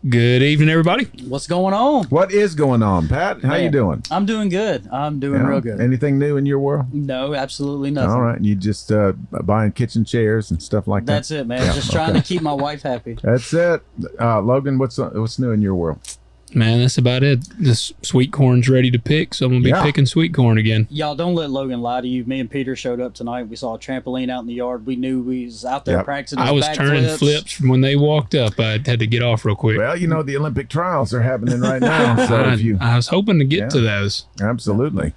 Good evening, everybody. What's going on? What is going on, Pat? How you doing? I'm doing good. I'm doing real good. Anything new in your world? No, absolutely nothing. All right. You just buying kitchen chairs and stuff like that? That's it, man. Just trying to keep my wife happy. That's it. Logan, what's new in your world? Man, that's about it. This sweet corn's ready to pick, so I'm going to be picking sweet corn again. Y'all, don't let Logan lie to you. Me and Peter showed up tonight. We saw a trampoline out in the yard. We knew we was out there practicing I was turning flips from when they walked up. I had to get off real quick. Well, you know, the Olympic trials are happening right now. So I was hoping to get to those. Absolutely.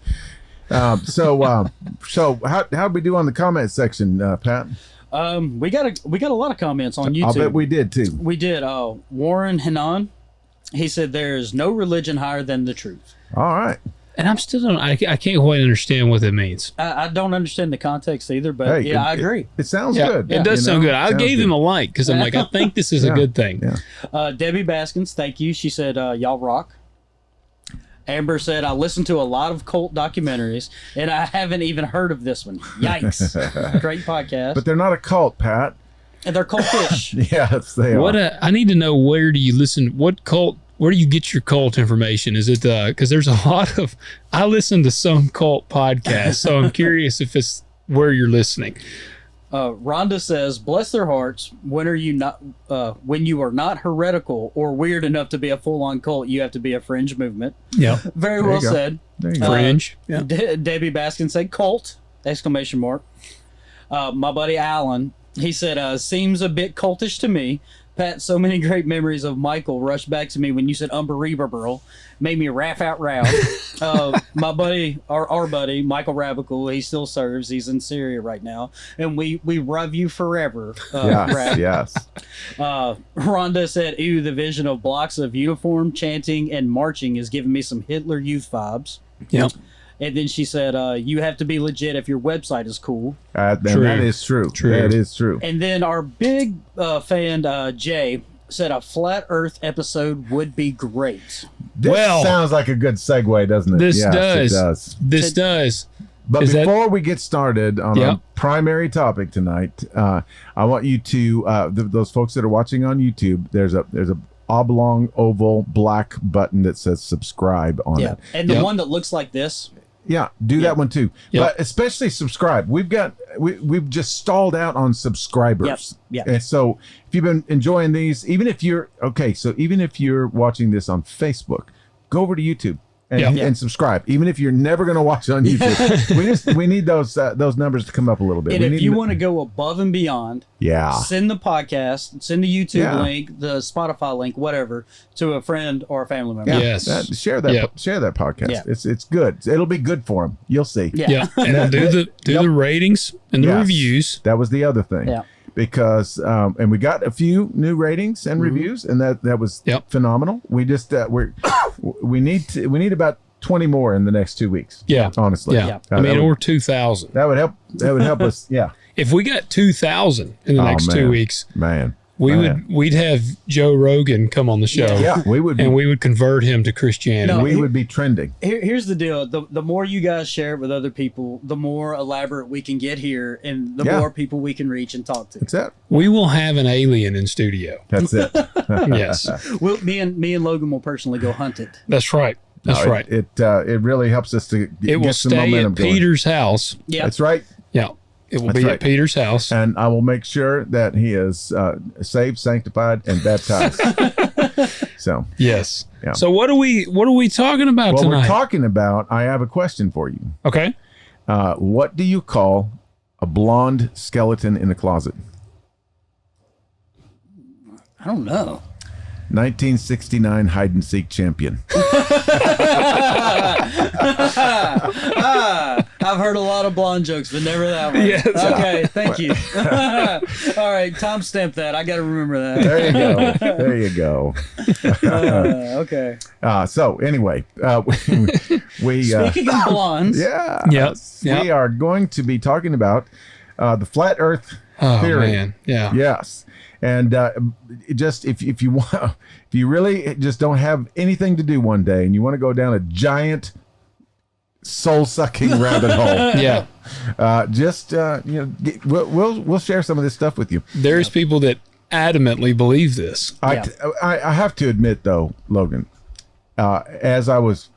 So how'd we do on the comment section, Pat? We got a lot of comments on YouTube. I'll bet we did, too. We did. Warren Hanan, he said there's no religion higher than the truth. All right. And I'm still I can't quite understand what that means. I don't understand the context either, but I agree. It sounds good. It does sound good. I gave him a like because I'm like, I think this is a good thing. Yeah. Debbie Baskins, thank you. She said, y'all rock. Amber said, I listened to a lot of cult documentaries, and I haven't even heard of this one. Yikes. Great podcast. But they're not a cult, Pat. And they're cultish. Yes, they are. I need to know, where do you listen? What cult? Where do you get your cult information? Is it because there's a lot of, I listen to some cult podcasts, so I'm curious if it's where you're listening. Rhonda says, bless their hearts, when you are not heretical or weird enough to be a full-on cult, you have to be a fringe movement. Yeah. Very well said. Fringe. Yeah. Debbie Baskin said cult, ! My buddy Alan, he said, seems a bit cultish to me. Pat, so many great memories of Michael rushed back to me when you said unbelievable, made me laugh out loud. My buddy, our buddy, Michael Rabical, he still serves. He's in Syria right now. And we love you forever. Yes. Rhonda said, ew, the vision of blocks of uniform, chanting, and marching is giving me some Hitler Youth vibes. Yep. And then she said, you have to be legit if your website is cool. That is true. That is true. And then our big fan, Jay, said a flat earth episode would be great. This sounds like a good segue, doesn't it? This does. It does. This does. But before we get started on our primary topic tonight, I want you to, those folks that are watching on YouTube, there's a oblong, oval, black button that says subscribe on it. And the one that looks like this. Yeah, do that one too. But especially subscribe. We've just stalled out on subscribers. Yep. And so if you've been enjoying these, even if you're watching this on Facebook, go over to YouTube and subscribe. Even if you're never going to watch it on YouTube, we need those numbers to come up a little bit. And if you want to go above and beyond, send the podcast, send the YouTube link, the Spotify link, whatever, to a friend or a family member. Yes, share that podcast. Yeah. It's good. It'll be good for them. You'll see. And do the ratings and the reviews. That was the other thing. Yeah. Because and we got a few new ratings and reviews, and that was phenomenal. We just we need about 20 more in the next 2 weeks. Yeah, honestly. Yeah, or 2,000. That would help us. Yeah. If we got 2,000 in the next 2 weeks, we'd have Joe Rogan come on the show. Yeah, we would, and we would convert him to Christianity. We would be trending. Here's the deal: the more you guys share it with other people, the more elaborate we can get here, and the more people we can reach and talk to. That's it. We will have an alien in studio. That's it. Yes. Me and Logan will personally go hunt it. That's right. That's right. It really helps us to get some momentum stay at Peter's house. Yeah, that's right. Yeah. It will be at Peter's house. And I will make sure that he is saved, sanctified, and baptized. So yes. Yeah. So what are we talking about tonight? We're talking about, I have a question for you. Okay. What do you call a blonde skeleton in a closet? I don't know. 1969 hide and seek champion. I've heard a lot of blonde jokes, but never that one. Yes. Okay, thank you. All right, timestamp that. I got to remember that. There you go. Okay. So anyway, we speaking of blondes. We are going to be talking about the flat Earth theory. Man. Yeah. Yes. And just if you really just don't have anything to do one day and you want to go down a giant soul-sucking rabbit hole, we'll share some of this stuff with you. There's people that adamantly believe this. I have to admit, though, Logan, as I was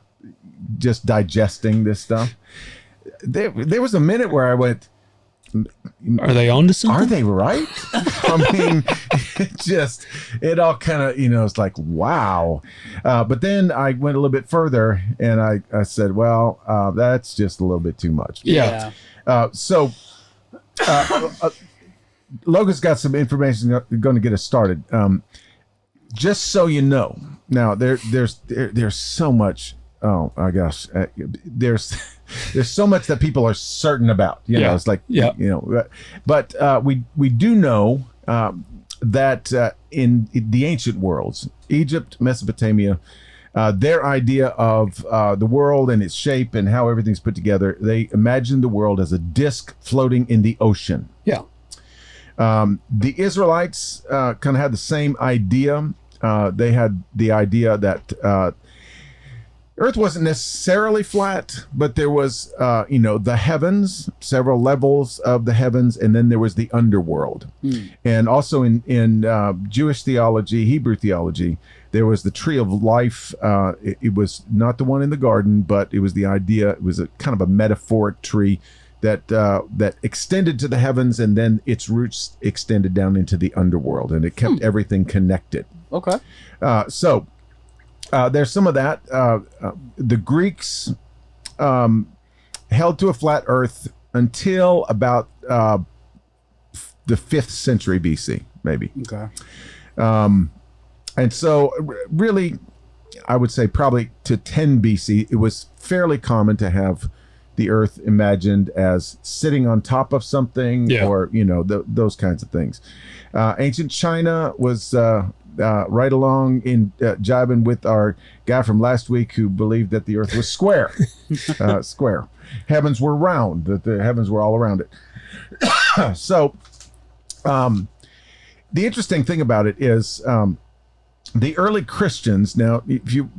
just digesting this stuff, there was a minute where I went, are they onto something? Are they right? I mean, it all kind of, it's like, wow. But then I went a little bit further and I said, well, that's just a little bit too much. Yeah. So Logan's got some information going to get us started. Just so you know, now there's so much. Oh my gosh, there's so much that people are certain about. It's like, but we do know that in the ancient worlds, Egypt, Mesopotamia, their idea of the world and its shape and how everything's put together, they imagined the world as a disk floating in the ocean. Yeah. The Israelites kind of had the same idea. They had the idea that Earth wasn't necessarily flat, but there was, the heavens, several levels of the heavens, and then there was the underworld. And also in Jewish theology, Hebrew theology, there was the tree of life. It was not the one in the garden, but it was the idea. It was a kind of a metaphoric tree that extended to the heavens, and then its roots extended down into the underworld, and it kept everything connected. Okay. So there's some of that. The Greeks held to a flat Earth until about the 5th century BC, maybe. Okay. And so really, I would say probably to 10 BC, it was fairly common to have the Earth imagined as sitting on top of something, or those kinds of things. Ancient China was right along in jibing with our guy from last week who believed that the Earth was square. Square. Heavens were round, that the heavens were all around it. So the interesting thing about it is the early Christians. Now, if you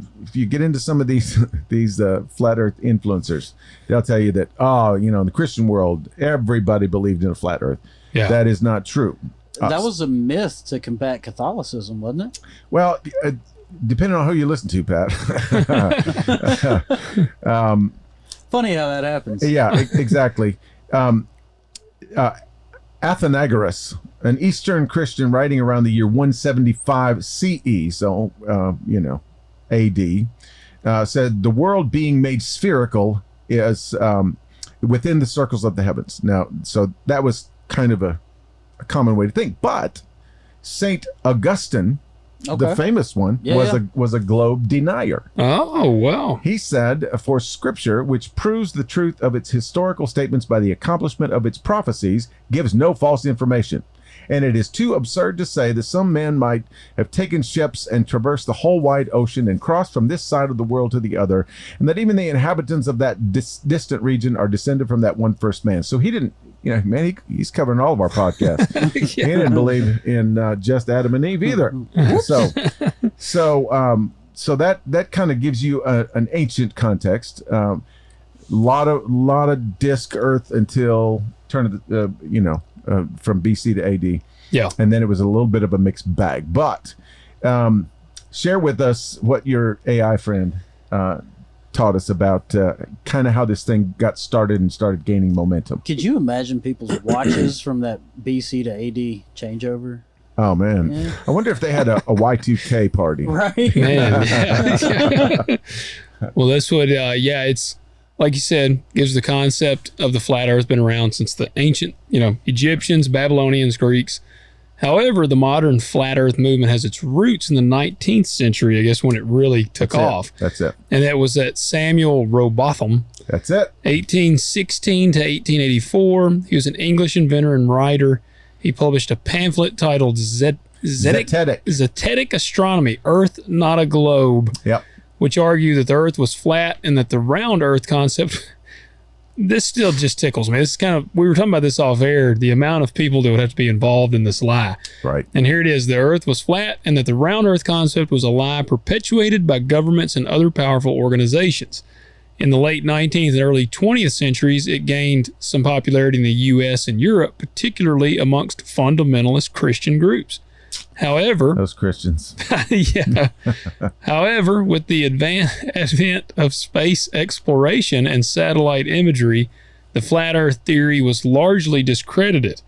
get into some of these flat Earth influencers, they'll tell you that in the Christian world, everybody believed in a flat Earth. Yeah. That is not true. That was a myth to combat Catholicism, wasn't it? Well, depending on who you listen to, Pat. Funny how that happens. Yeah, exactly. Athenagoras, an Eastern Christian writing around the year 175 CE, so, AD, said the world being made spherical is within the circles of the heavens. Now, so that was kind of a common way to think. But Saint Augustine, the famous one, was a globe denier. Oh, wow. He said, for Scripture, which proves the truth of its historical statements by the accomplishment of its prophecies, gives no false information. And it is too absurd to say that some man might have taken ships and traversed the whole wide ocean and crossed from this side of the world to the other, and that even the inhabitants of that distant region are descended from that one first man. So he didn't, he's covering all of our podcasts. He didn't believe in just Adam and Eve either. So that kind of gives you an ancient context. Lot of disk Earth until turn of the from BC to AD. Yeah. And then it was a little bit of a mixed bag. But share with us what your AI friend taught us about kind of how this thing got started and started gaining momentum. Could you imagine people's watches from that BC to AD changeover? Oh, man. Yeah. I wonder if they had a Y2K party. Right. Man. Yeah. Well, that's what, it's like you said, gives the concept of the flat earth been around since the ancient, Egyptians, Babylonians, Greeks. However, the modern flat earth movement has its roots in the 19th century, I guess, when it really took off. That's it. And that was at Samuel Rowbotham. That's it. 1816 to 1884. He was an English inventor and writer. He published a pamphlet titled Zetetic Astronomy, Earth Not a Globe. Yep. Which argued that the earth was flat and that the round earth concept, this still just tickles me. This is kind of, we were talking about this off air, the amount of people that would have to be involved in this lie. Right. And here it is, the earth was flat and that the round earth concept was a lie perpetuated by governments and other powerful organizations. In the late 19th and early 20th centuries, it gained some popularity in the U.S. and Europe, particularly amongst fundamentalist Christian groups. However, those Christians. Yeah. However, with the advent of space exploration and satellite imagery, the flat Earth theory was largely discredited.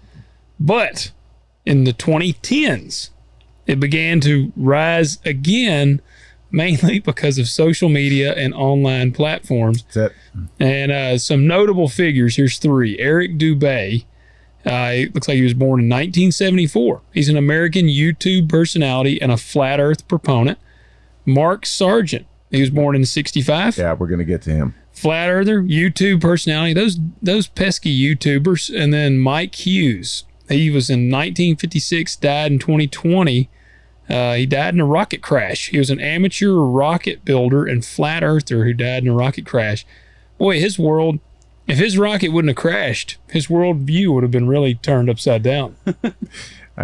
But in the 2010s, it began to rise again, mainly because of social media and online platforms. That's it. And some notable figures. Here's three. Eric Dubay. It looks like he was born in 1974. He's an American YouTube personality and a flat Earth proponent. Mark Sargent. He was born in 65. Yeah, we're going to get to him. Flat Earther, YouTube personality. Those pesky YouTubers. And then Mike Hughes. He was in 1956, died in 2020. He died in a rocket crash. He was an amateur rocket builder and flat earther who died in a rocket crash. Boy, his world, if his rocket wouldn't have crashed, his world view would have been really turned upside down.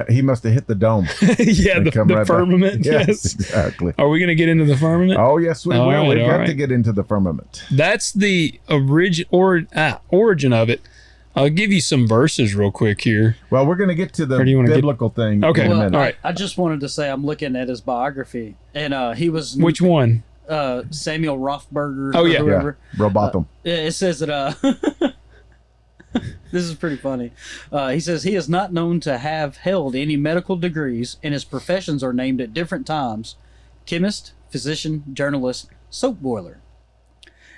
He must have hit the dome. Yeah, the firmament. Yes, exactly. Are we going to get into the firmament? Oh, yes, we will. Right, We've got to get into the firmament. That's the origin of it. I'll give you some verses real quick here. Well, we're going to get to the biblical thing okay. in a minute. All right. I just wanted to say I'm looking at his biography, and he was... Which one? Samuel Rothberger. Oh, yeah. Whoever. Yeah. Robotham. It says that... this is pretty funny. He says he is not known to have held any medical degrees, and his professions are named at different times: chemist, physician, journalist, soap boiler.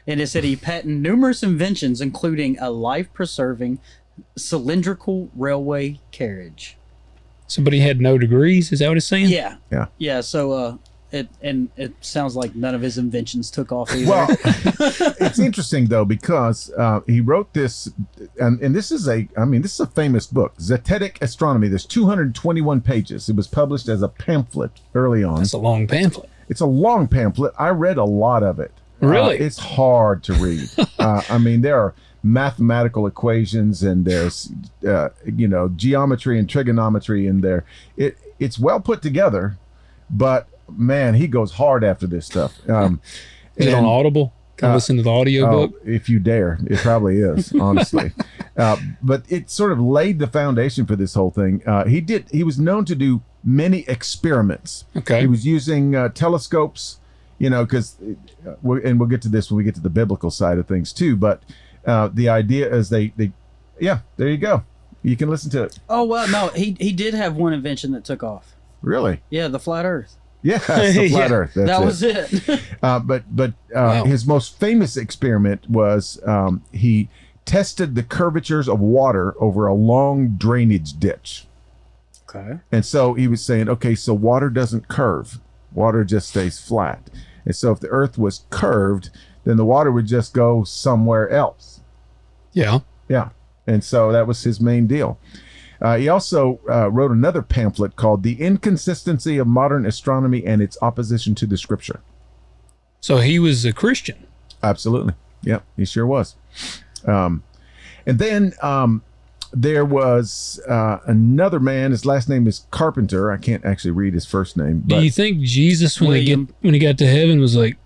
And it said he patented numerous inventions, including a life-preserving cylindrical railway carriage. Somebody had no degrees? Is that what it's saying? Yeah. Yeah. Yeah. So it sounds like none of his inventions took off either. Well, it's interesting though, because he wrote this, and this is a famous book, Zetetic Astronomy. There's 221 pages. It was published as a pamphlet early on. That's a long pamphlet. It's a long pamphlet. I read a lot of it. Really? It's hard to read. There are mathematical equations, and there's geometry and trigonometry in there. It's well put together, but man, he goes hard after this stuff. Is it on Audible? Can I listen to the audio book? If you dare. It probably is, honestly. But it sort of laid the foundation for this whole thing. He was known to do many experiments. Okay. He was using telescopes, because, and we'll get to this when we get to the biblical side of things too. But the idea is there you go. You can listen to it. Oh, well, no, he did have one invention that took off. Really? Yeah, the flat Earth. Yes, the flat Earth. That was it. But Wow. His most famous experiment was he tested the curvatures of water over a long drainage ditch. Okay. And so he was saying, okay, so water doesn't curve. Water just stays flat. And so if the Earth was curved, then the water would just go somewhere else. Yeah. Yeah. And so that was his main deal. He also wrote another pamphlet called The Inconsistency of Modern Astronomy and Its Opposition to the Scripture. So he was a Christian. Absolutely. Yep, he sure was. And then there was another man. His last name is Carpenter. I can't actually read his first name. But Do you think Jesus, when he got to heaven, was like,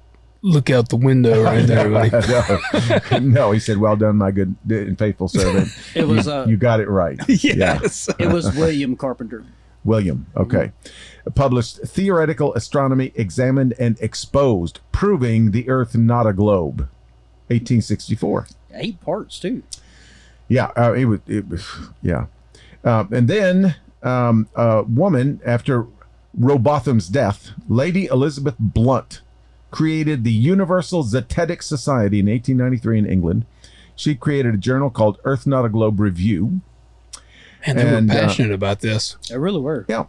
look out the window right there, buddy? No, he said, well done, my good and faithful servant. It was you got it right. Yes. It was William Carpenter. William, okay. Published Theoretical Astronomy Examined and Exposed, Proving the Earth Not a Globe, 1864. 8 parts, too. Yeah, it was, yeah. And then a woman, after Robotham's death, Lady Elizabeth Blunt, created the Universal Zetetic Society in 1893 in England. She created a journal called Earth Not a Globe Review. And they were passionate about this. They really were. Yeah.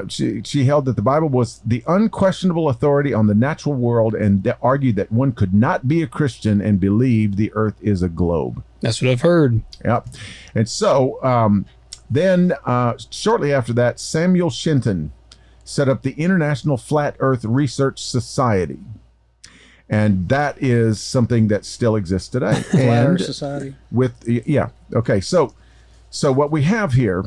She held that the Bible was the unquestionable authority on the natural world, and argued that one could not be a Christian and believe the Earth is a globe. That's what I've heard. Yep. And so then shortly after that, Samuel Shenton set up the International Flat Earth Research Society. And that is something that still exists today. Flat Earth Society. Okay. So what we have here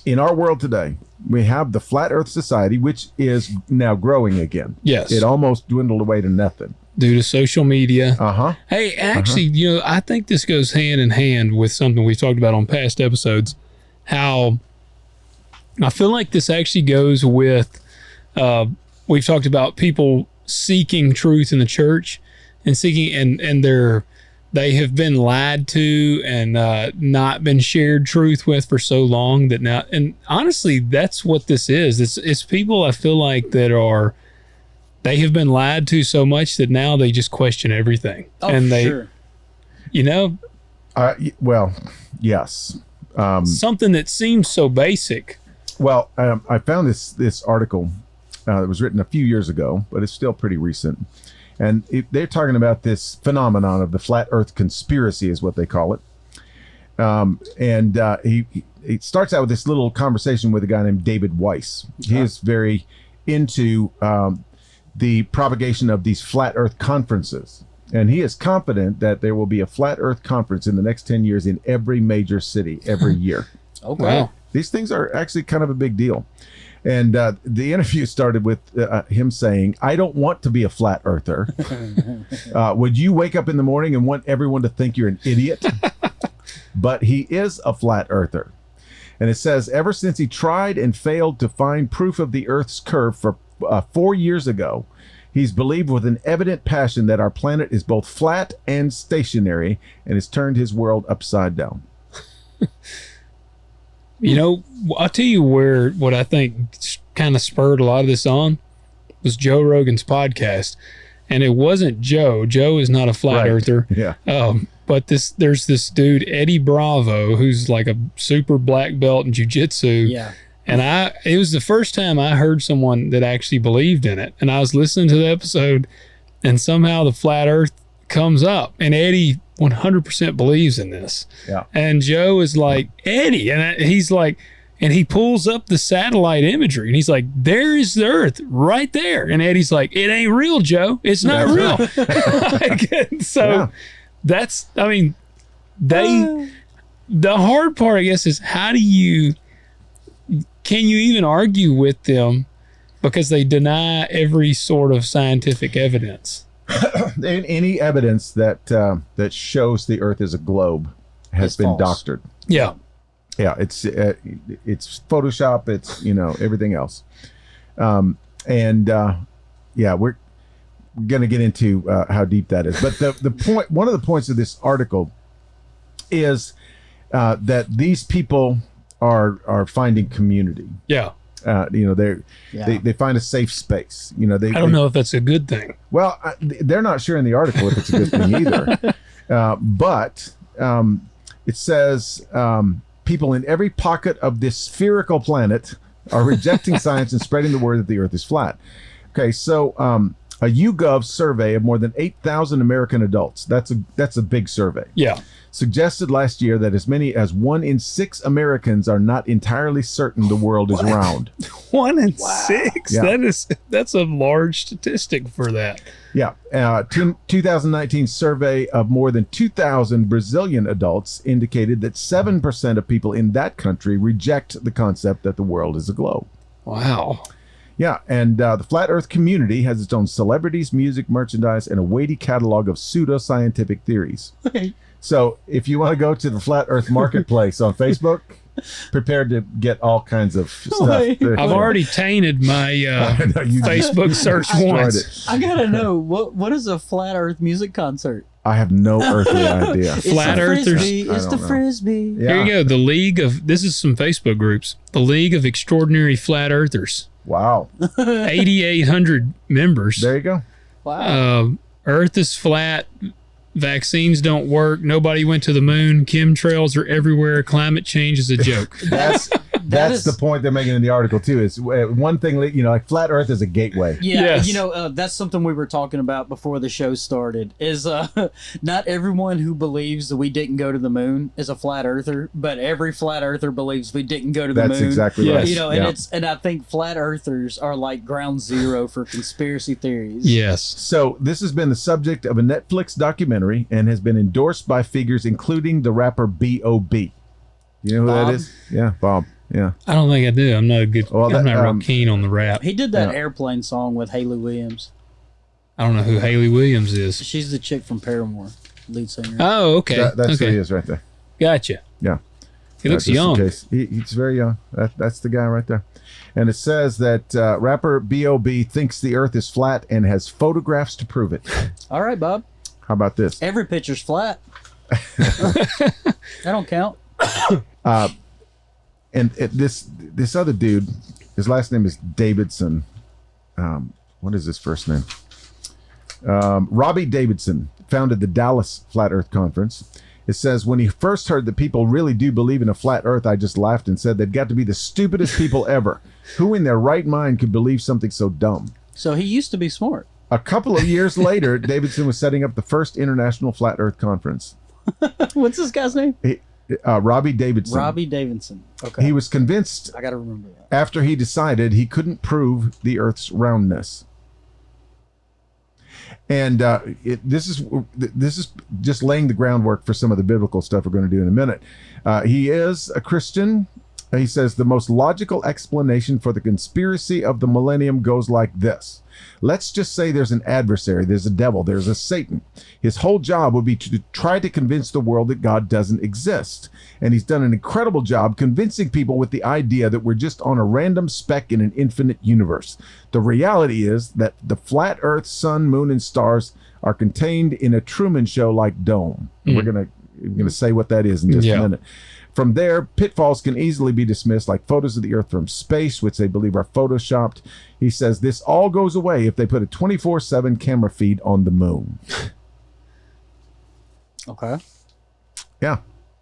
in our world today, we have the Flat Earth Society, which is now growing again. Yes. It almost dwindled away to nothing. Due to social media. Uh-huh. Hey, actually, I think this goes hand in hand with something we've talked about on past episodes, how I feel like this actually goes with, we've talked about people seeking truth in the church and seeking, and they have been lied to and not been shared truth with for so long that now, and honestly, that's what this is. It's people I feel like they have been lied to so much that now they just question everything. Oh, and they, sure. Well, yes. Something that seems so basic. Well, I found this article that was written a few years ago, but it's still pretty recent. And they're talking about this phenomenon of the flat earth conspiracy is what they call it. He starts out with this little conversation with a guy named David Weiss. He is very into the propagation of these flat earth conferences. And he is confident that there will be a flat earth conference in the next 10 years in every major city every year. Okay. Wow. These things are actually kind of a big deal. And the interview started with him saying, I don't want to be a flat earther. Would you wake up in the morning and want everyone to think you're an idiot? But he is a flat earther. And it says, ever since he tried and failed to find proof of the Earth's curve for 4 years ago, he's believed with an evident passion that our planet is both flat and stationary and has turned his world upside down. I'll tell you what I think kind of spurred a lot of this on was Joe Rogan's podcast. And it wasn't Joe. Joe is not a flat earther. Yeah. But there's this dude, Eddie Bravo, who's like a super black belt in jiu-jitsu. Yeah. And it was the first time I heard someone that actually believed in it. And I was listening to the episode and somehow the flat earth comes up and Eddie 100% believes in this. Yeah. And Joe is like, Eddie. And he's like, and he pulls up the satellite imagery and he's like, there is the earth right there. And Eddie's like, it ain't real, Joe. It's not real. That's, I mean, the hard part, I guess, is can you even argue with them because they deny every sort of scientific evidence? Any evidence that shows the Earth is a globe has been false. doctored. Yeah. Yeah, it's Photoshop. It's everything else, we're going to get into how deep that is. But the point, one of the points of this article is that these people are finding community. Yeah. They find a safe space. I don't know if that's a good thing. Well, they're not sure in the article if it's a good thing either. But it says people in every pocket of this spherical planet are rejecting science and spreading the word that the Earth is flat. Okay, so a YouGov survey of more than 8,000 American adults, that's a big survey. Yeah. Suggested last year that as many as 1 in 6 Americans are not entirely certain the world is round. 1 in 6? Yeah. That's a large statistic for that. Yeah. 2019 survey of more than 2,000 Brazilian adults indicated that 7% of people in that country reject the concept that the world is a globe. Wow. Yeah, and the Flat Earth community has its own celebrities, music, merchandise, and a weighty catalog of pseudoscientific theories. So if you want to go to the Flat Earth Marketplace on Facebook, prepared to get all kinds of stuff. I've already tainted my Facebook search once. I gotta know, what is a Flat Earth music concert? I have no earthly idea. Flat Earthers. It's the Frisbee. Yeah. Here you go. This is some Facebook groups. The League of Extraordinary Flat Earthers. Wow. 8,800 members. There you go. Wow. Earth is flat. Vaccines don't work. Nobody went to the moon. Chemtrails are everywhere. Climate change is a joke. That's the point they're making in the article too. Is one thing, like Flat Earth is a gateway. Yeah, yes. That's something we were talking about before the show started. Is not everyone who believes that we didn't go to the moon is a flat earther, but every flat earther believes we didn't go to the moon. That's exactly right. And I think flat earthers are like ground zero for conspiracy theories. Yes. So this has been the subject of a Netflix documentary and has been endorsed by figures including the rapper B.O.B. You know who that is? Yeah, Bob. Yeah. I don't think I do. I'm not real keen on the rap. He did that airplane song with Hayley Williams. I don't know who Hayley Williams is. She's the chick from Paramore, lead singer. Oh, okay. That's who he is right there. Gotcha. Yeah. He looks young. He's very young. That's the guy right there. And it says that rapper B.O.B. thinks the earth is flat and has photographs to prove it. All right, Bob. How about this? Every picture's flat. That don't count. And this other dude, his last name is Davidson. What is his first name? Robbie Davidson founded the Dallas Flat Earth Conference. It says, when he first heard that people really do believe in a flat earth, I just laughed and said they've got to be the stupidest people ever. Who in their right mind could believe something so dumb? So he used to be smart. A couple of years later, Davidson was setting up the first international flat earth conference. What's this guy's name? Robbie Davidson. Robbie Davidson. Okay. He was convinced I got to remember that. after he decided he couldn't prove the earth's roundness. And this is just laying the groundwork for some of the biblical stuff we're going to do in a minute. He is a Christian. He says the most logical explanation for the conspiracy of the millennium goes like this. Let's just say there's an adversary, there's a devil, there's a Satan. His whole job would be to try to convince the world that God doesn't exist. And he's done an incredible job convincing people with the idea that we're just on a random speck in an infinite universe. The reality is that the flat earth, sun, moon, and stars are contained in a Truman Show-like dome. We're gonna say what that is in just a minute. From there, pitfalls can easily be dismissed, like photos of the Earth from space, which they believe are photoshopped. He says this all goes away if they put a 24/7 camera feed on the moon. Okay. Yeah.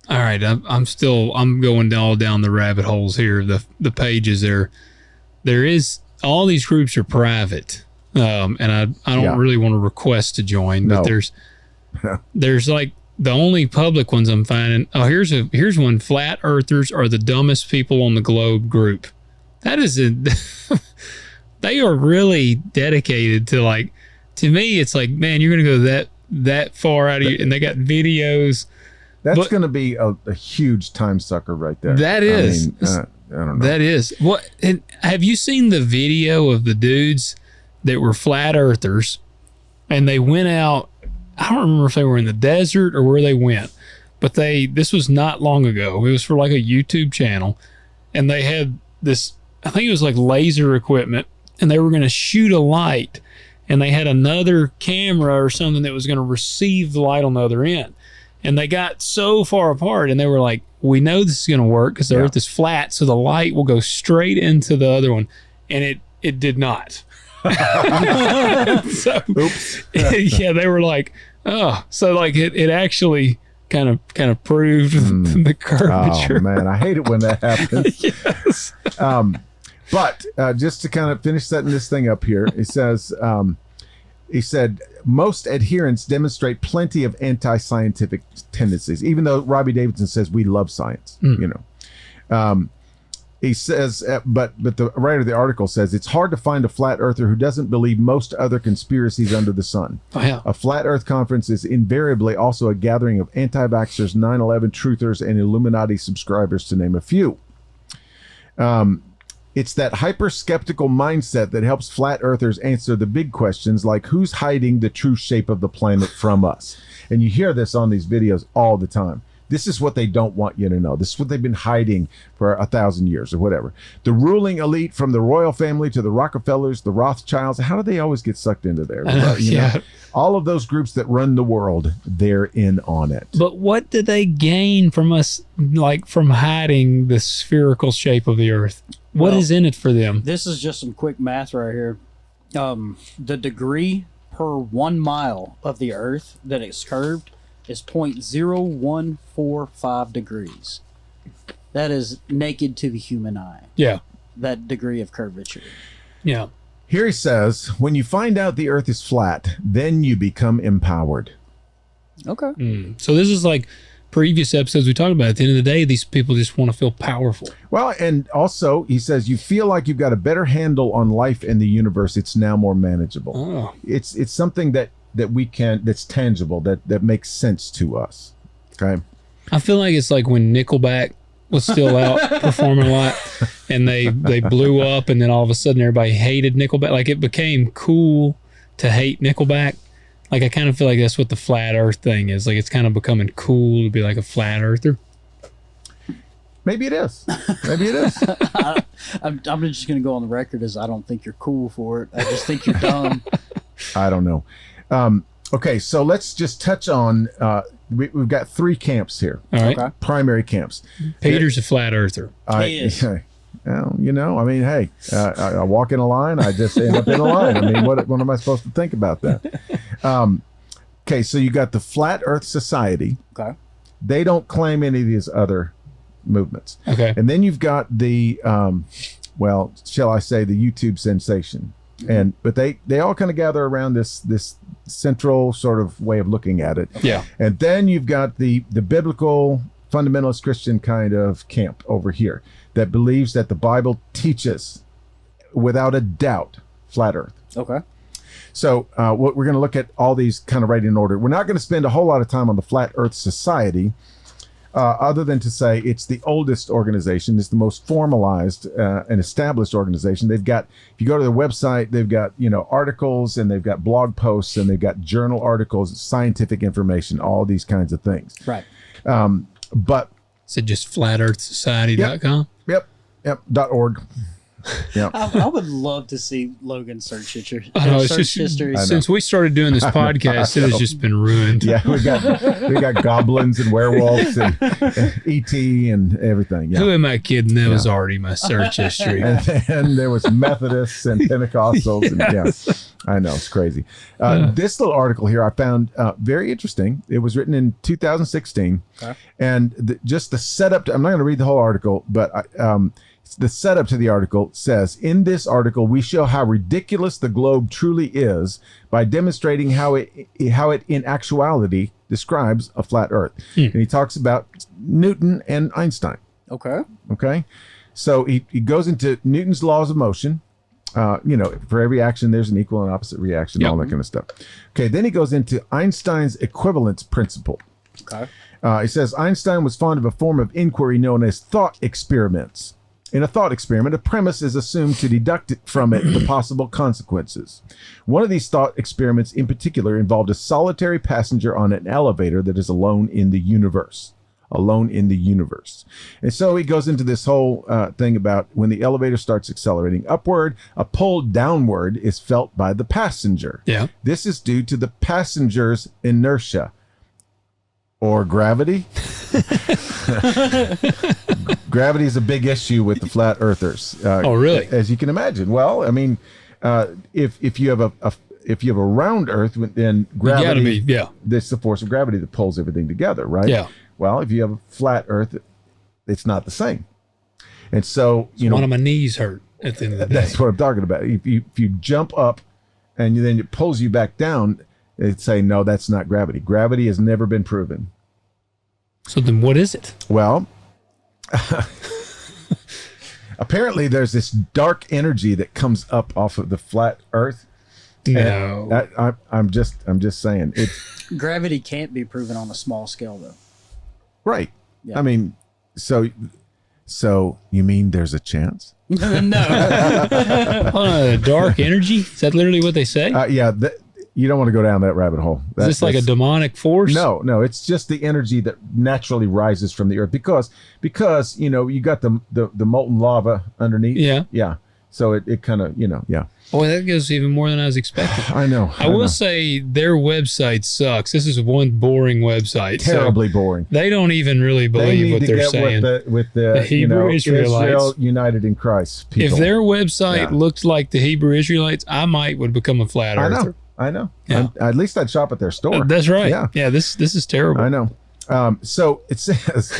All right, I'm going all down the rabbit holes here. The pages there is all these groups are private, and I don't really want to request to join, but there's like. The only public ones I'm finding. Oh, here's one. Flat Earthers are the dumbest people on the globe group. That is they are really dedicated to, like, to me, it's like, man, you're going to go that far out of you. And they got videos. That's going to be a huge time sucker right there. That is. I don't know. That is. What? And have you seen the video of the dudes that were Flat Earthers and they went out? I don't remember if they were in the desert or where they went, but this was not long ago. It was for like a YouTube channel, and they had this, I think it was like laser equipment, and they were going to shoot a light, and they had another camera or something that was going to receive the light on the other end. And they got so far apart, and they were like, we know this is going to work because the earth is flat, so the light will go straight into the other one. And it did not. So, oops. Yeah, they were like, oh, so like it actually kind of proved the curvature. Oh man, I hate it when that happens. Yes. But just to kind of finish setting this thing up here, it says, he said, most adherents demonstrate plenty of anti-scientific tendencies, even though Robbie Davidson says we love science, you know. He says, but the writer of the article says it's hard to find a flat earther who doesn't believe most other conspiracies under the sun. Oh, yeah. A flat earth conference is invariably also a gathering of anti-vaxxers, 9/11 truthers, and Illuminati subscribers, to name a few. It's that hyper-skeptical mindset that helps flat earthers answer the big questions like who's hiding the true shape of the planet from us? And you hear this on these videos all the time. This is what they don't want you to know. This is what they've been hiding for 1,000 years or whatever. The ruling elite, from the royal family to the Rockefellers, the Rothschilds, how do they always get sucked into there? You know, all of those groups that run the world, they're in on it. But what do they gain from us, like from hiding the spherical shape of the earth? What is in it for them? This is just some quick math right here. The degree per 1 mile of the earth that it's curved is 0.0145 degrees. That is naked to the human eye. Yeah. That degree of curvature. Yeah. Here he says, when you find out the earth is flat, then you become empowered. Okay. So this is like previous episodes we talked about. At the end of the day, these people just want to feel powerful. Well, and also he says, you feel like you've got a better handle on life and the universe. It's now more manageable. Oh. It's something that we can, that's tangible, that makes sense to us. Okay. I feel like it's like when Nickelback was still out performing a lot and they blew up, and then all of a sudden everybody hated Nickelback. Like it became cool to hate Nickelback. Like I kind of feel like that's what the flat earth thing is. Like it's kind of becoming cool to be like a flat earther. Maybe it is. Maybe it is. I'm just going to go on the record as I don't think you're cool for it. I just think you're dumb. I don't know. Okay, so let's just touch on. We've got 3 camps here. All right. Okay. Primary camps. Peter's a flat earther. He is. Well, you know, I mean, hey, I walk in a line, I just end up in a line. I mean, what am I supposed to think about that? Okay, so you got the Flat Earth Society. Okay. They don't claim any of these other movements. Okay. And then you've got the, well, shall I say, the YouTube sensation. But they all kind of gather around this central sort of way of looking at it. Yeah. And then you've got the biblical fundamentalist Christian kind of camp over here that believes that the Bible teaches, without a doubt, flat Earth. Okay. So what we're going to look at all these kind of right in order. We're not going to spend a whole lot of time on the Flat Earth Society, other than to say it's the oldest organization, it's the most formalized and established organization. They've got, if you go to their website, they've got, you know, articles, and they've got blog posts, and they've got journal articles, scientific information, all these kinds of things. Right. But Is it just flatearthsociety.com? yep, .org. Yeah. I would love to see Logan's search history. I know, it's search just history. since we started doing this podcast, it has just been ruined. Yeah, we got goblins and werewolves and ET and everything. Yeah. Who am I kidding? That was already my search history. And then there was Methodists and Pentecostals. And, yeah, I know, it's crazy. This little article here I found very interesting. It was written in 2016. Okay. And just the setup, I'm not going to read the whole article, but the setup to the article says, in this article, we show how ridiculous the globe truly is by demonstrating how it in actuality describes a flat Earth. And he talks about Newton and Einstein. Okay. Okay. So he goes into Newton's laws of motion. You know, for every action, there's an equal and opposite reaction, all that kind of stuff. Okay. Then he goes into Einstein's equivalence principle. Okay. He says Einstein was fond of a form of inquiry known as thought experiments. In a thought experiment, a premise is assumed to deduct from it the possible consequences. One of these thought experiments in particular involved a solitary passenger on an elevator that is alone in the universe. Alone in the universe. And so he goes into this whole thing about when the elevator starts accelerating upward, a pull downward is felt by the passenger. Yeah. This is due to the passenger's inertia. Or gravity. Gravity is a big issue with the flat earthers. Oh, really? As you can imagine. Well, I mean, if you have a round Earth, then gravity. That's the force of gravity that pulls everything together, right? Yeah. Well, if you have a flat Earth, it's not the same. And so, you know, one of my knees hurt at the end of the day. That's what I'm talking about. If you jump up and then it pulls you back down, it's saying, no, that's not gravity. Gravity has never been proven. So then what is it? Well, apparently there's this dark energy that comes up off of the flat Earth. No. I'm just saying it's Gravity can't be proven on a small scale, though. right. Yeah. I mean, so you mean there's a chance? No. Dark energy? Is that literally what they say? Yeah. You don't want to go down that rabbit hole. Is this like a demonic force? No, it's just the energy that naturally rises from the earth because you know you got the molten lava underneath. Yeah. So it kind of yeah. Boy, that goes even more than I was expecting. I know. I will say their website sucks. This is one boring website. Terribly boring. They don't even really believe what they're saying. With the Hebrew Israelites. Israel United in Christ people. If their website looked like the Hebrew Israelites, I would become a flat earther. I know. Yeah. At least I'd shop at their store. That's right. Yeah. This is terrible. I know. So it says,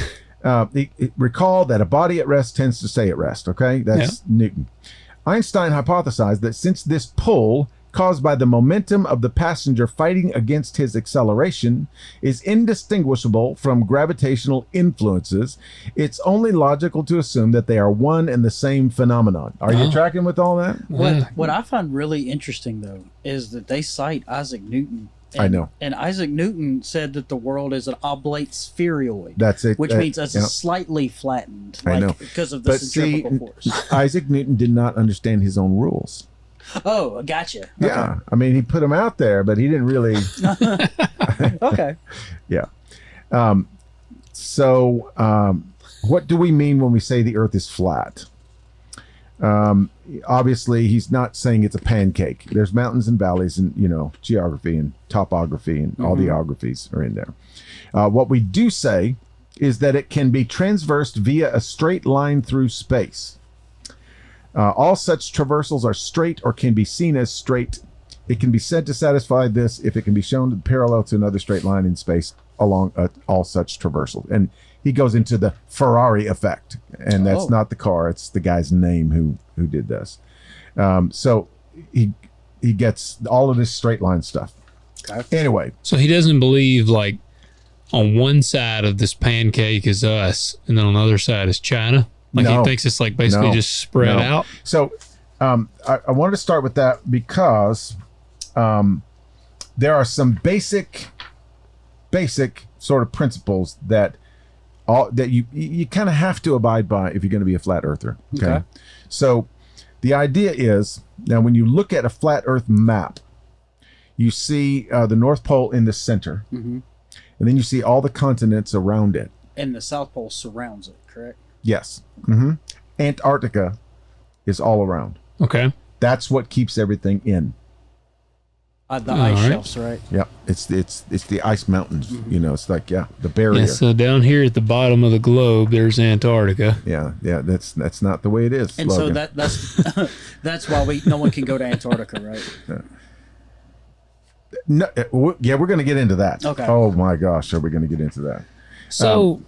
recall that a body at rest tends to stay at rest. Okay, that's Newton. Einstein hypothesized that since this pull caused by the momentum of the passenger fighting against his acceleration is indistinguishable from gravitational influences, it's only logical to assume that they are one and the same phenomenon. Are you tracking with all that? What I find really interesting, though, is that they cite Isaac Newton. I know. And Isaac Newton said that the world is an oblate spheroid. That's it. Which means it's slightly flattened. I know. Because of the centrifugal force. Isaac Newton did not understand his own rules. Oh, gotcha. Yeah. Okay. I mean, he put them out there, but he didn't really. Okay. Yeah. So what do we mean when we say the Earth is flat? Obviously, he's not saying it's a pancake. There's mountains and valleys, and geography and topography, and all the geographies are in there. What we do say is that it can be transversed via a straight line through space. All such traversals are straight or can be seen as straight. It can be said to satisfy this if it can be shown parallel to another straight line in space along all such traversals. And he goes into the Ferrari effect, and that's not the car; it's the guy's name who did this. So he gets all of this straight line stuff. Anyway, so he doesn't believe like on one side of this pancake is us, and then on the other side is China. Like he thinks it's like basically just spread out. So I wanted to start with that because there are some basic sort of principles that you kind of have to abide by if you're going to be a flat earther. Okay. So the idea is, now when you look at a flat earth map, you see the North Pole in the center, and then you see all the continents around it. And the South Pole surrounds it, correct? Yes. Antarctica is all around. Okay. That's what keeps everything in. The ice shelves, right? Yeah, it's the ice mountains. It's like the barrier. Yeah, so down here at the bottom of the globe, there's Antarctica. Yeah. That's not the way it is. And Logan. so that's why no one can go to Antarctica, right? No, we're going to get into that. Okay. Oh my gosh, are we going to get into that? So,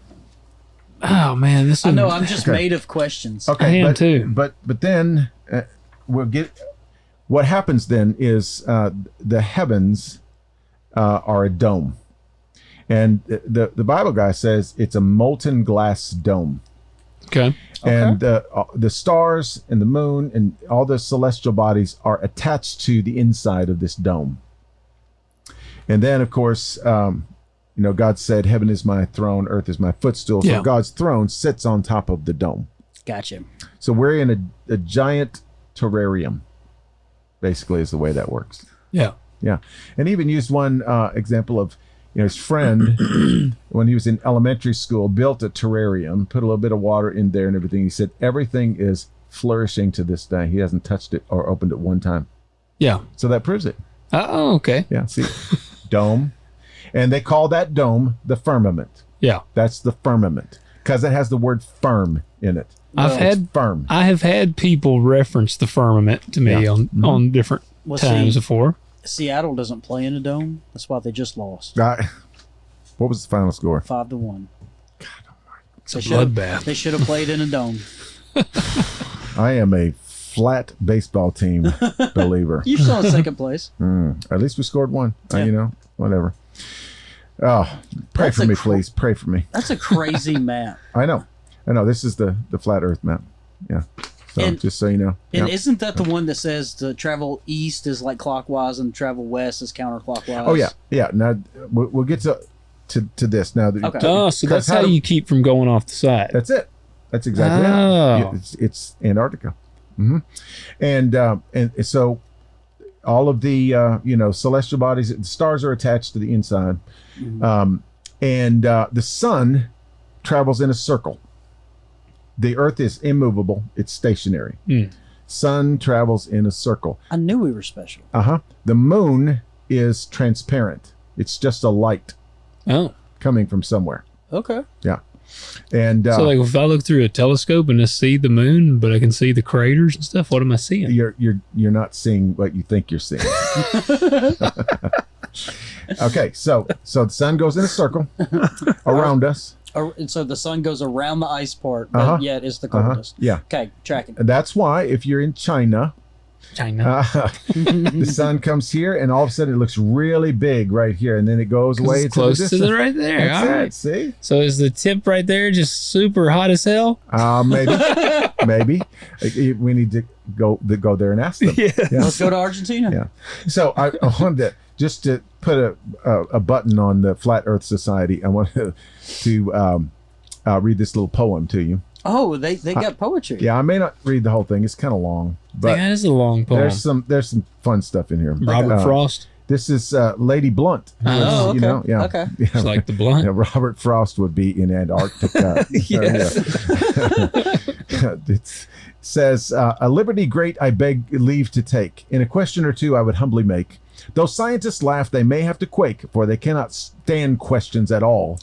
oh man, I know I'm just made of questions. Okay, I am too. But then we'll get. What happens then is the heavens are a dome, and the Bible guy says it's a molten glass dome. Okay. And the stars and the moon and all the celestial bodies are attached to the inside of this dome. And then, of course, God said, "Heaven is my throne, earth is my footstool." So God's throne sits on top of the dome. Gotcha. So we're in a giant terrarium. Basically, is the way that works. Yeah. Yeah. And he even used one example of his friend when he was in elementary school built a terrarium, put a little bit of water in there and everything. He said everything is flourishing to this day. He hasn't touched it or opened it one time. Yeah. So that proves it. Oh, okay. Yeah. See, dome, and they call that dome the firmament. Yeah. That's the firmament because it has the word firm in it. I have had people reference the firmament to me on different times before. Seattle doesn't play in a dome. That's why they just lost. What was the final score? 5-1. God almighty. It's a bloodbath. They should have played in a dome. I am a flat baseball team believer. You're still in second place. At least we scored one. Whatever. Oh, pray for me, please. Pray for me. That's a crazy map. I know. This is the flat Earth map. Yeah. So just so you know. And isn't that the one that says to travel east is like clockwise and travel west is counterclockwise? Oh yeah. Now we'll get to this now. So that's how you keep from going off the side. That's it. That's exactly it. It's Antarctica. And so all of the celestial bodies, the stars are attached to the inside, and the sun travels in a circle. The Earth is immovable; it's stationary. Sun travels in a circle. I knew we were special. The moon is transparent; it's just a light coming from somewhere. Okay. Yeah. And so, like, if I look through a telescope and I see the moon, but I can see the craters and stuff, what am I seeing? You're not seeing what you think you're seeing. Okay, so the sun goes in a circle around us. And so the sun goes around the ice part, but yet it's the coldest. Yeah. Okay, tracking. And that's why if you're in China, the sun comes here, and all of a sudden it looks really big right here, and then it goes away. It's close to the right there. That's all it. right. See? So is the tip right there just super hot as hell? Maybe. We need to go there and ask them. Yeah. Let's go to Argentina. Yeah. So I wanted to put a button on the Flat Earth Society. I wanted to read this little poem to you. Oh, they got poetry. Yeah, I may not read the whole thing. It's kind of long, but that is a long poem. There's some fun stuff in here. Robert Frost. This is Lady Blunt. Oh, okay. Okay. It's like the Blunt. Yeah, Robert Frost would be in Antarctica. It says, a liberty great I beg leave to take. In a question or two I would humbly make. Though scientists laugh, they may have to quake, for they cannot stand questions at all.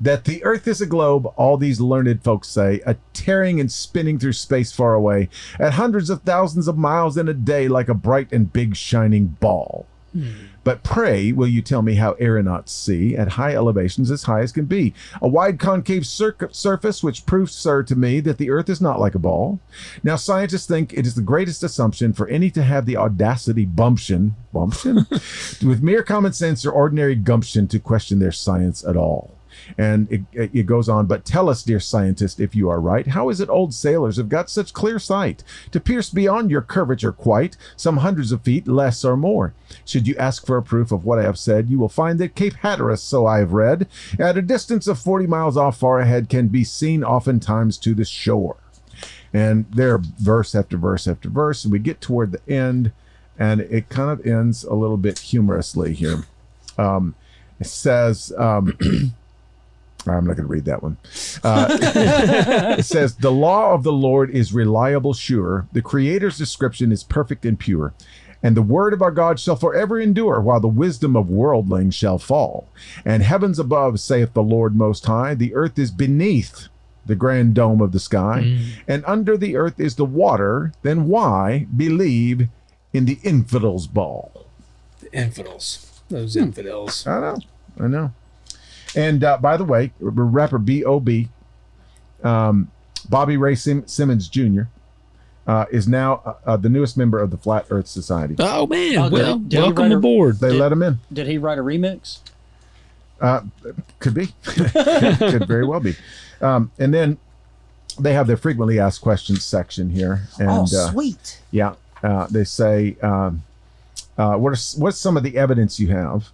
That the earth is a globe, all these learned folks say, a tearing and spinning through space far away, at hundreds of thousands of miles in a day, like a bright and big shining ball. But pray, will you tell me how aeronauts see, at high elevations as high as can be, a wide concave surface which proves, sir, to me, that the earth is not like a ball? Now scientists think it is the greatest assumption for any to have the audacity with mere common sense or ordinary gumption to question their science at all. And it goes on, but tell us, dear scientist, if you are right, how is it old sailors have got such clear sight to pierce beyond your curvature quite some hundreds of feet, less or more? Should you ask for a proof of what I have said, you will find that Cape Hatteras, so I have read, at a distance of 40 miles off far ahead, can be seen oftentimes to the shore. And there, verse after verse after verse, and we get toward the end, and it kind of ends a little bit humorously here. It says... I'm not going to read that one. It says, the law of the Lord is reliable, sure. The Creator's description is perfect and pure. And the word of our God shall forever endure, while the wisdom of worldlings shall fall. And heavens above, saith the Lord Most High, the earth is beneath the grand dome of the sky, and under the earth is the water. Then why believe in the infidels' ball? The infidels. Those infidels. I know. And by the way, rapper B.O.B., Bobby Ray Simmons Jr., is now the newest member of the Flat Earth Society. Oh, man. Well, welcome aboard. They let him in. Did he write a remix? Could be. Could very well be. And then they have their frequently asked questions section here. And, sweet. Yeah. They say, what's some of the evidence you have?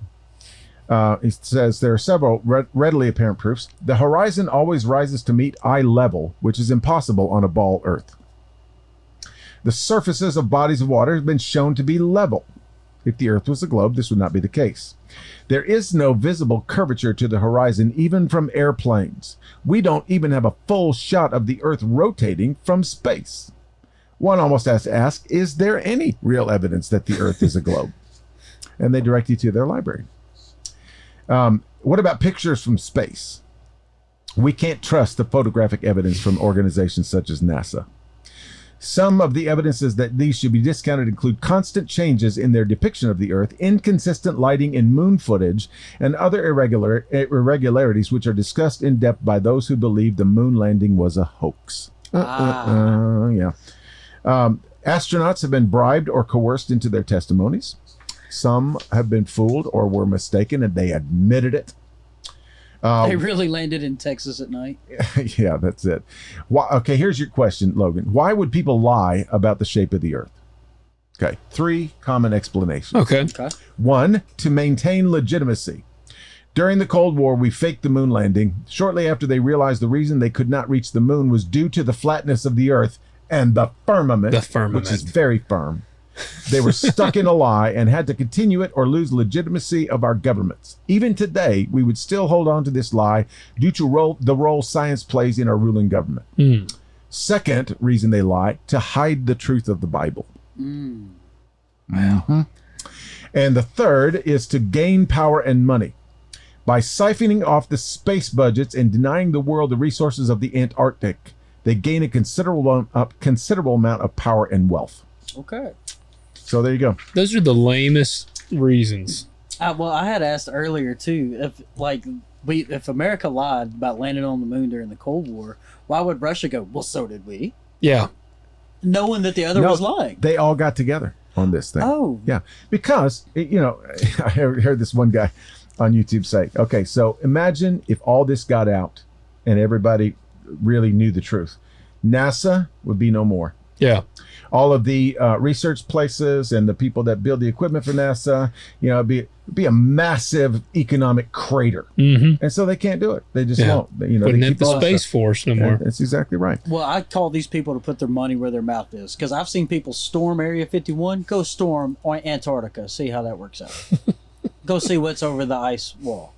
It says there are several readily apparent proofs. The horizon always rises to meet eye level, which is impossible on a ball Earth. The surfaces of bodies of water have been shown to be level. If the Earth was a globe, this would not be the case. There is no visible curvature to the horizon, even from airplanes. We don't even have a full shot of the Earth rotating from space. One almost has to ask, is there any real evidence that the Earth is a globe? And they direct you to their library. What about pictures from space? We can't trust the photographic evidence from organizations such as NASA. Some of the evidences that these should be discounted include constant changes in their depiction of the Earth, inconsistent lighting in moon footage, and other irregularities which are discussed in depth by those who believe the moon landing was a hoax. Astronauts have been bribed or coerced into their testimonies. Some have been fooled or were mistaken, and they admitted it. They really landed in Texas at night. Yeah, that's it. Okay, here's your question, Logan. Why would people lie about the shape of the Earth? Okay, 3 common explanations. Okay. 1, to maintain legitimacy. During the Cold War, we faked the moon landing. Shortly after, they realized the reason they could not reach the moon was due to the flatness of the Earth and the firmament. Which is very firm. They were stuck in a lie and had to continue it or lose legitimacy of our governments. Even today, we would still hold on to this lie due to the role science plays in our ruling government. Second reason they lie, to hide the truth of the Bible. And the third is to gain power and money. By siphoning off the space budgets and denying the world the resources of the Antarctic, they gain a considerable amount of power and wealth. Okay. So there you go. Those are the lamest reasons. Well, I had asked earlier too, if America lied about landing on the moon during the Cold War, why would Russia go, well, so did we? Yeah. Knowing that the other was lying. They all got together on this thing. Oh. Yeah. Because, I heard this one guy on YouTube say, okay, so imagine if all this got out and everybody really knew the truth. NASA would be no more. Yeah. all of the research places and the people that build the equipment for NASA. It'd be a massive economic crater, and so they can't do it. They just won't. Wouldn't have the Space Force no more. That's exactly right. Well, I call these people to put their money where their mouth is, because I've seen people storm Area 51. Go storm on Antarctica. See how that works out. Go see what's over the ice wall.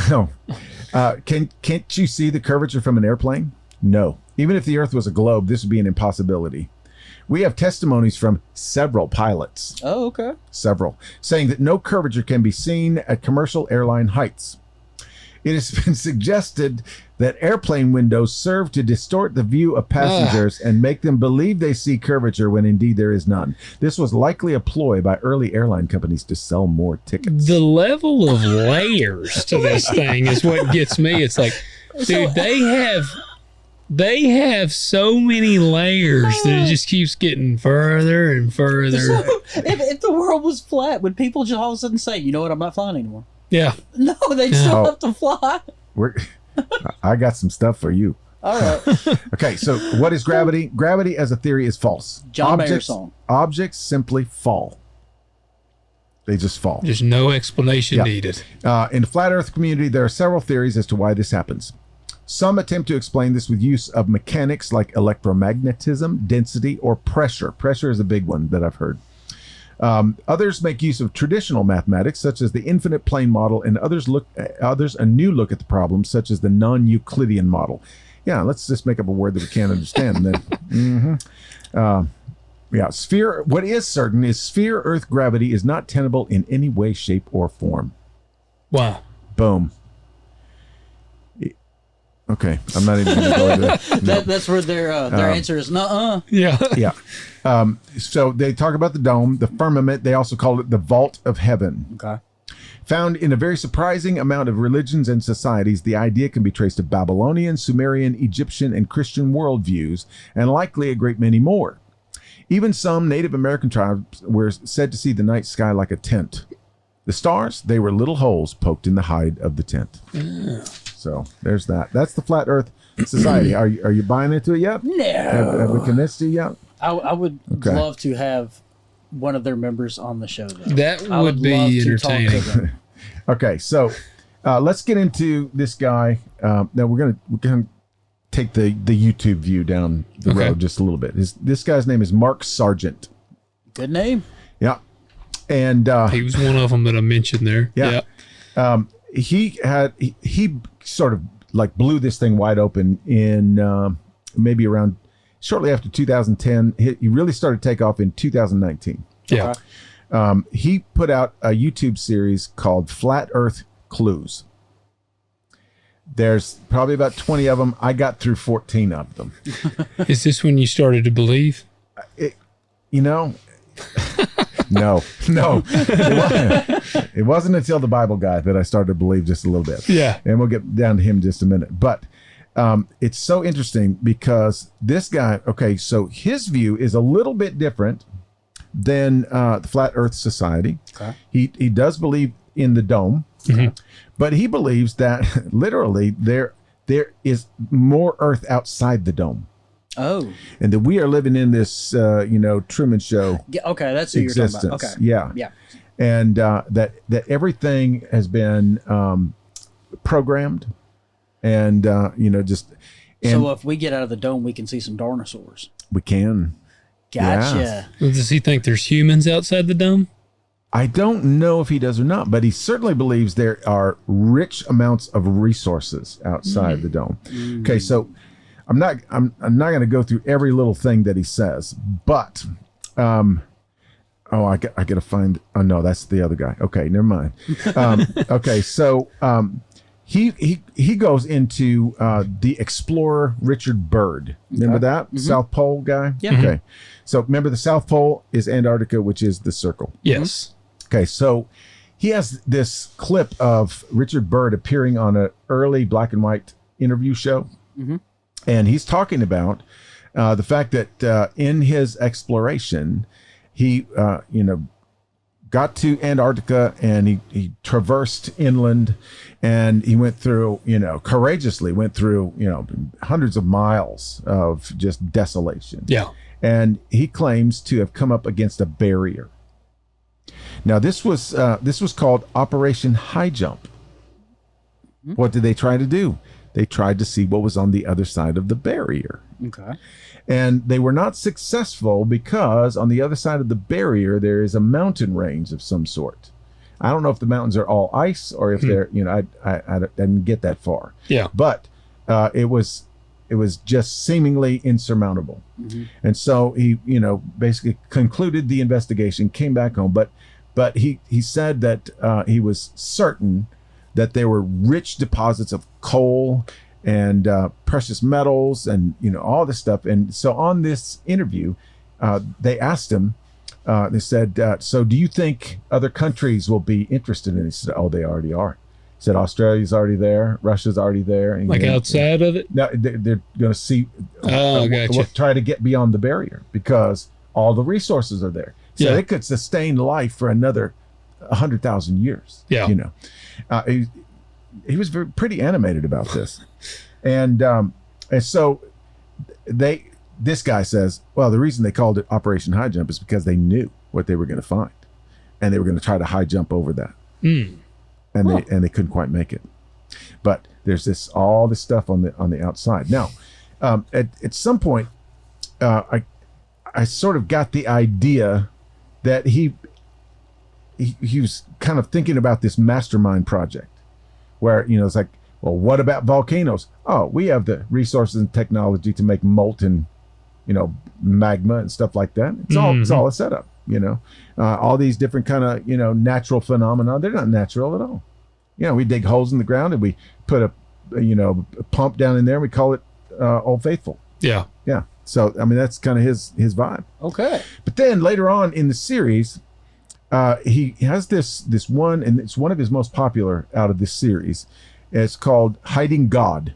No. Can't you see the curvature from an airplane? No. Even if the Earth was a globe, this would be an impossibility. We have testimonies from several pilots. Oh, okay. Several. Saying that no curvature can be seen at commercial airline heights. It has been suggested that airplane windows serve to distort the view of passengers and make them believe they see curvature when indeed there is none. This was likely a ploy by early airline companies to sell more tickets. The level of layers to this thing is what gets me. It's like, dude, they have so many layers that it just keeps getting further and further. So, if the world was flat, would people just all of a sudden say, you know what, I'm not flying anymore? Yeah. No, they still have to fly. I got some stuff for you. All right. Okay, so what is gravity? Gravity as a theory is false. John Mayer song. Objects simply fall. They just fall. There's no explanation needed. In the flat Earth community, there are several theories as to why this happens. Some attempt to explain this with use of mechanics like electromagnetism, density, or pressure. Pressure is a big one that I've heard. Others make use of traditional mathematics, such as the infinite plane model, and others a new look at the problem, such as the non-Euclidean model. Yeah, let's just make up a word that we can't understand. Then, sphere. What is certain is sphere Earth gravity is not tenable in any way, shape, or form. Wow. Boom. Okay, I'm not even going to go into that. That's where their answer is nuh-uh. Yeah. Yeah. So they talk about the dome, the firmament. They also call it the vault of heaven. Okay. Found in a very surprising amount of religions and societies, the idea can be traced to Babylonian, Sumerian, Egyptian, and Christian worldviews, and likely a great many more. Even some Native American tribes were said to see the night sky like a tent. The stars, they were little holes poked in the hide of the tent. Yeah. So there's that. That's the Flat Earth Society. Are you buying into it yet? No. Have we convinced you yet? I would love to have one of their members on the show, though. That would be entertaining. Okay, so let's get into this guy. Now we're gonna take the YouTube view down the road just a little bit. This guy's name is Mark Sargent. Good name. Yeah, and he was one of them that I mentioned there. Yeah. He sort of like blew this thing wide open in maybe around shortly after 2010. He really started to take off in 2019. Yeah. He put out a YouTube series called Flat Earth Clues. There's probably about 20 of them. I got through 14 of them. Is this when you started to believe? No. It wasn't until the Bible guy that I started to believe just a little bit. Yeah. And we'll get down to him in just a minute. But it's so interesting because this guy, so his view is a little bit different than the Flat Earth Society. Okay. He does believe in the dome, but he believes that literally there is more Earth outside the dome. Oh. And that we are living in this, Truman Show. Yeah, okay, that's who existence. You're talking about. Okay. Yeah. And that everything has been programmed, and so if we get out of the dome, we can see some dinosaurs. We can. Gotcha. Yeah. Does he think there's humans outside the dome? I don't know if he does or not, but he certainly believes there are rich amounts of resources outside the dome. Okay, so I'm not going to go through every little thing that he says, but I got to find. Oh no, that's the other guy. Okay, never mind. Okay, so he goes into the explorer Richard Byrd. Remember that South Pole guy? Yeah. Okay, so remember the South Pole is Antarctica, which is the circle. Yes. Okay, so he has this clip of Richard Byrd appearing on an early black and white interview show. And he's talking about the fact that in his exploration, he, got to Antarctica and he traversed inland, and he went through, courageously went through, hundreds of miles of just desolation. Yeah. and he claims to have come up against a barrier. Now, this was called Operation High Jump. What did they try to do? They tried to see what was on the other side of the barrier. Okay. And they were not successful because on the other side of the barrier, there is a mountain range of some sort. I don't know if the mountains are all ice or if they're, I didn't get that far. Yeah. But it was just seemingly insurmountable. And so he, basically concluded the investigation, came back home. But he said that he was certain that there were rich deposits of coal and precious metals and all this stuff. And so on this interview, they asked him, they said, so do you think other countries will be interested in it? He said, oh, they already are. He said, Australia's already there, Russia's already there. And, outside of it? No, they're going to see, gotcha. try to get beyond the barrier because all the resources are there. So they could sustain life for another 100,000 years. Yeah. He was pretty animated about this. And so this guy says, well, the reason they called it Operation High Jump is because they knew what they were going to find. And they were going to try to high jump over that. And they couldn't quite make it. But there's all this stuff on the outside. Now, at some point, I sort of got the idea that he was kind of thinking about this mastermind project where, it's like, well, what about volcanoes? Oh, we have the resources and technology to make molten, magma and stuff like that. It's all a setup, all these different kind of, natural phenomena. They're not natural at all. We dig holes in the ground and we put a pump down in there and we call it Old Faithful. Yeah. Yeah. So, that's kind of his vibe. Okay. But then later on in the series, he has this one, and it's one of his most popular out of this series. It's called Hiding God.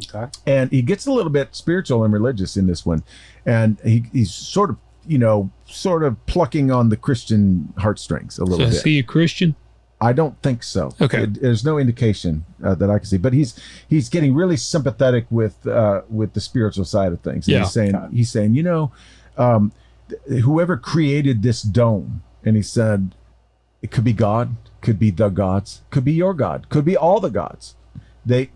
Okay. And he gets a little bit spiritual and religious in this one. And he's sort of plucking on the Christian heartstrings a little bit. Is he a Christian? I don't think so. Okay. There's no indication that I can see, but he's getting really sympathetic with the spiritual side of things. And he's saying, whoever created this dome, and he said, it could be God, could be the gods, could be your God, could be all the gods. They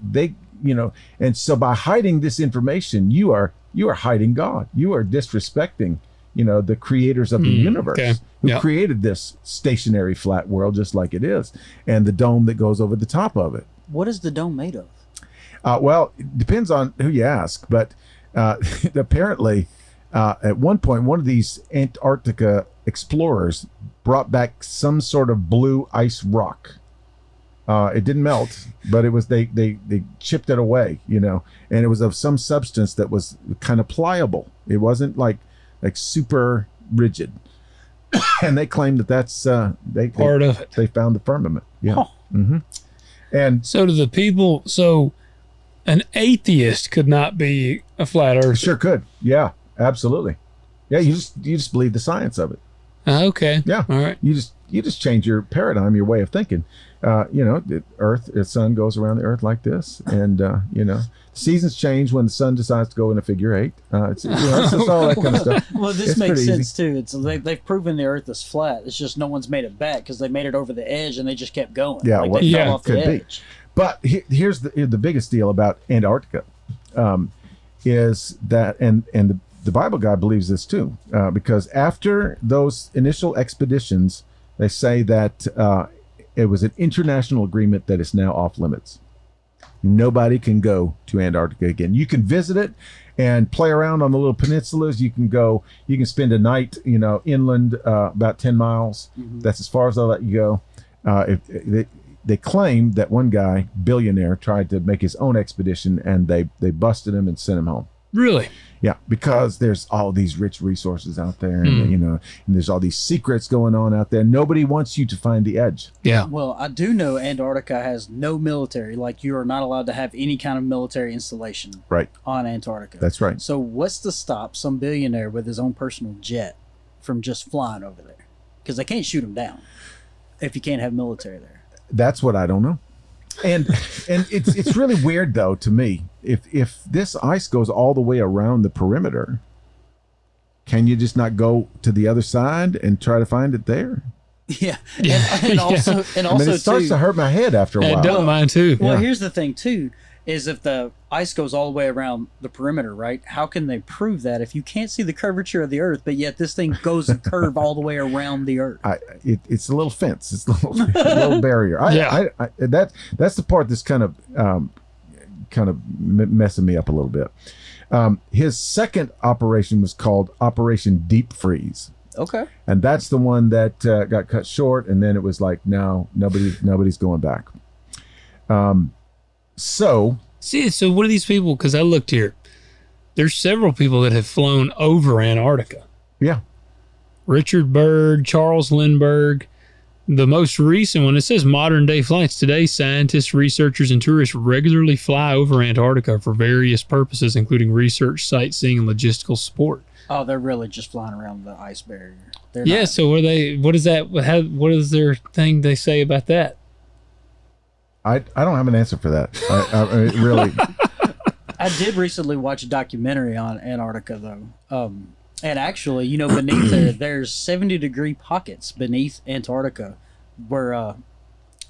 and so by hiding this information, you are hiding God. You are disrespecting, the creators of the universe who created this stationary flat world just like it is, and the dome that goes over the top of it. What is the dome made of? Well, it depends on who you ask, but apparently at one point, one of these Antarctica explorers brought back some sort of blue ice rock. It didn't melt, but it was they chipped it away, and it was of some substance that was kind of pliable. It wasn't like super rigid. And they claim that's part of it. They found the firmament. Yeah. Huh. And so do the people. So an atheist could not be a flat earther. Sure could. Yeah, absolutely. Yeah, you just believe the science of it. Okay. Yeah. All right. You just change your paradigm, your way of thinking. The sun goes around the earth like this, and seasons change when the sun decides to go in a figure eight. It's just all that kind of stuff. Well, this makes sense too. It's they've proven the earth is flat. It's just no one's made it back because they made it over the edge and they just kept going. Yeah, they fell off the edge. But here's the biggest deal about Antarctica, is that and the Bible guy believes this too, because after those initial expeditions, they say that it was an international agreement that is now off limits. Nobody can go to Antarctica again. You can visit it and play around on the little peninsulas. You can spend a night, inland about 10 miles. Mm-hmm. That's as far as they'll let you go. They claim that one guy, billionaire, tried to make his own expedition, and they busted him and sent him home. Really? Yeah, because there's all these rich resources out there, and and there's all these secrets going on out there. Nobody wants you to find the edge. Yeah. Well, I do know Antarctica has no military. Like, you are not allowed to have any kind of military installation on Antarctica. That's right. So what's to stop some billionaire with his own personal jet from just flying over there? Because they can't shoot him down if you can't have military there. That's what I don't know. And it's really weird though to me, if this ice goes all the way around the perimeter, can you just not go to the other side and try to find it there? Yeah. And also, it starts to hurt my head after a while. I don't mind too. Well, here's the thing too, is if the ice goes all the way around the perimeter, right? How can they prove that if you can't see the curvature of the Earth, but yet this thing goes and curve all the way around the Earth? It's a little fence. It's a little barrier. That's the part that's kind of messing me up a little bit. His second operation was called Operation Deep Freeze. Okay. And that's the one that got cut short, and then it was like, no, nobody's going back. So what are these people? Because I looked here. There's several people that have flown over Antarctica. Yeah. Richard Byrd, Charles Lindbergh. The most recent one, it says modern day flights. Today, scientists, researchers, and tourists regularly fly over Antarctica for various purposes, including research, sightseeing, and logistical support. Oh, they're really just flying around the ice barrier. So what is that? What is their thing they say about that? I don't have an answer for that. I really. I did recently watch a documentary on Antarctica, though. And actually, beneath there's 70-degree pockets beneath Antarctica where,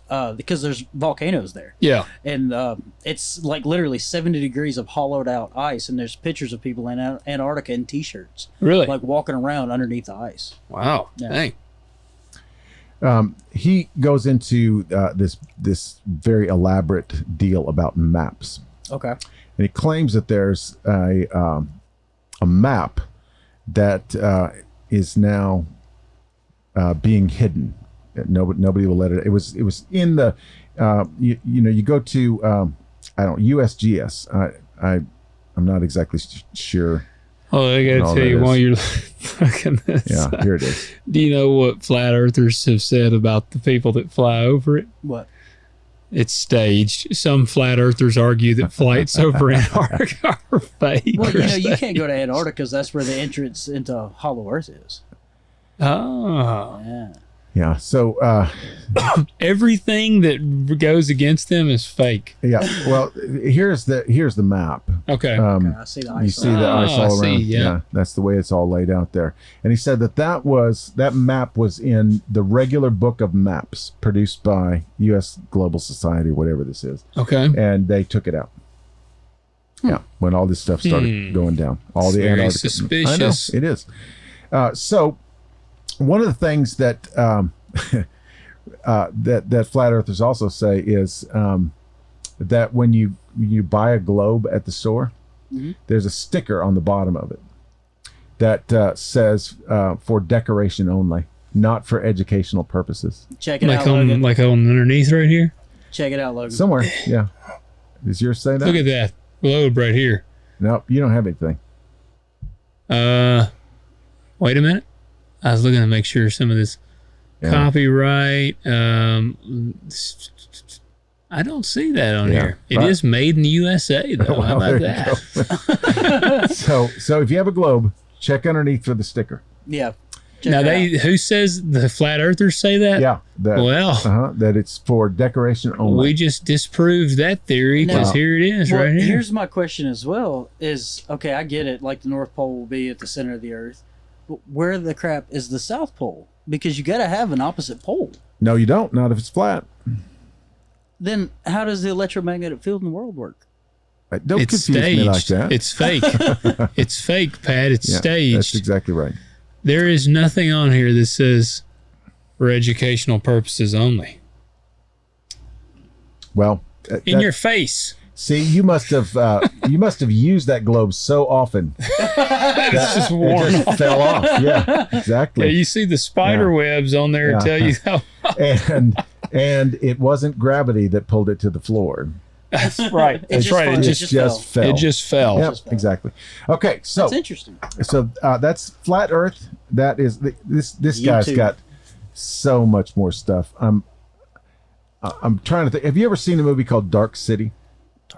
because there's volcanoes there. Yeah. And it's like literally 70 degrees of hollowed out ice. And there's pictures of people in Antarctica in T-shirts. Really? Like walking around underneath the ice. Wow. Yeah. Dang. He goes into this very elaborate deal about maps. Okay. And he claims that there's a map that is now being hidden. Nobody will let it. It was in the you go to USGS. I'm not exactly sure. Oh, I gotta tell you while you're looking this. Yeah, here it is. Do you know what flat earthers have said about the people that fly over it? What? It's staged. Some flat earthers argue that flights over Antarctica are fake. Well, you can't go to Antarctica because that's where the entrance into Hollow Earth is. Oh. Yeah. Yeah. So everything that goes against them is fake. Yeah. Well, here's the map. Okay. I see the ice. You see the ice all around. Yeah. That's the way it's all laid out there. And he said that map was in the regular book of maps produced by U.S. Global Society, whatever this is. Okay. And they took it out. Yeah. When all this stuff started going down, all the Antarctica. Suspicious. I know it is. So one of the things that that flat earthers also say is that when you buy a globe at the store, there's a sticker on the bottom of it that says for decoration only, not for educational purposes. Check it out, Logan. Like on underneath right here? Check it out, Logan. Somewhere, yeah. Does yours say that? Look at that globe right here. Nope, you don't have anything. Wait a minute. I was looking to make sure some of this copyright. I don't see that on here. It is made in the USA, though. Well, how about that? So if you have a globe, check underneath for the sticker. Yeah. Now who says the flat earthers say that? Yeah. That it's for decoration only. We just disproved that theory because here it is right here. Here's my question as well is, okay, I get it. Like the North Pole will be at the center of the Earth. But where the crap is the South Pole? Because you got to have an opposite pole. No, you don't. Not if it's flat. Then how does the electromagnetic field in the world work? Don't confuse me like that. It's fake. It's fake, Pat. It's staged. That's exactly right. There is nothing on here that says for educational purposes only. Well, in your face. See, you must have used that globe so often. It's just worn. It just fell off. Yeah, exactly. Yeah, you see the spider webs on there tell you how. and it wasn't gravity that pulled it to the floor. That's right. It just fell. It just fell. Yep, exactly. Okay, so that's interesting. So that's flat Earth. That is this guy's got so much more stuff. I'm trying to think. Have you ever seen a movie called Dark City?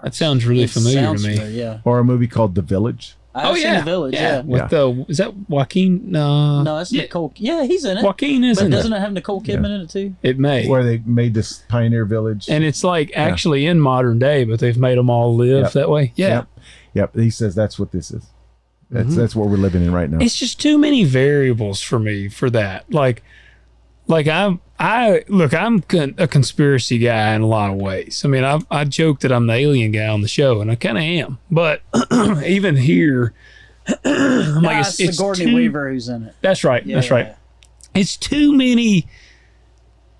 That sounds really familiar to me. Yeah. Or a movie called The Village. I've seen The Village. Yeah. Is that Joaquin? No, that's Nicole. Yeah, he's in it. Joaquin isn't. But doesn't it have Nicole Kidman in it too? It may. Where they made this pioneer village, and it's like actually in modern day, but they've made them all live that way. Yeah. Yep. He says that's what this is. That's what we're living in right now. It's just too many variables for me for that. Like I'm a conspiracy guy in a lot of ways. I mean, I joke that I'm the alien guy on the show, and I kind of am. But even here, it's Sigourney Weaver who's in it. That's right. Yeah, that's right. It's too many.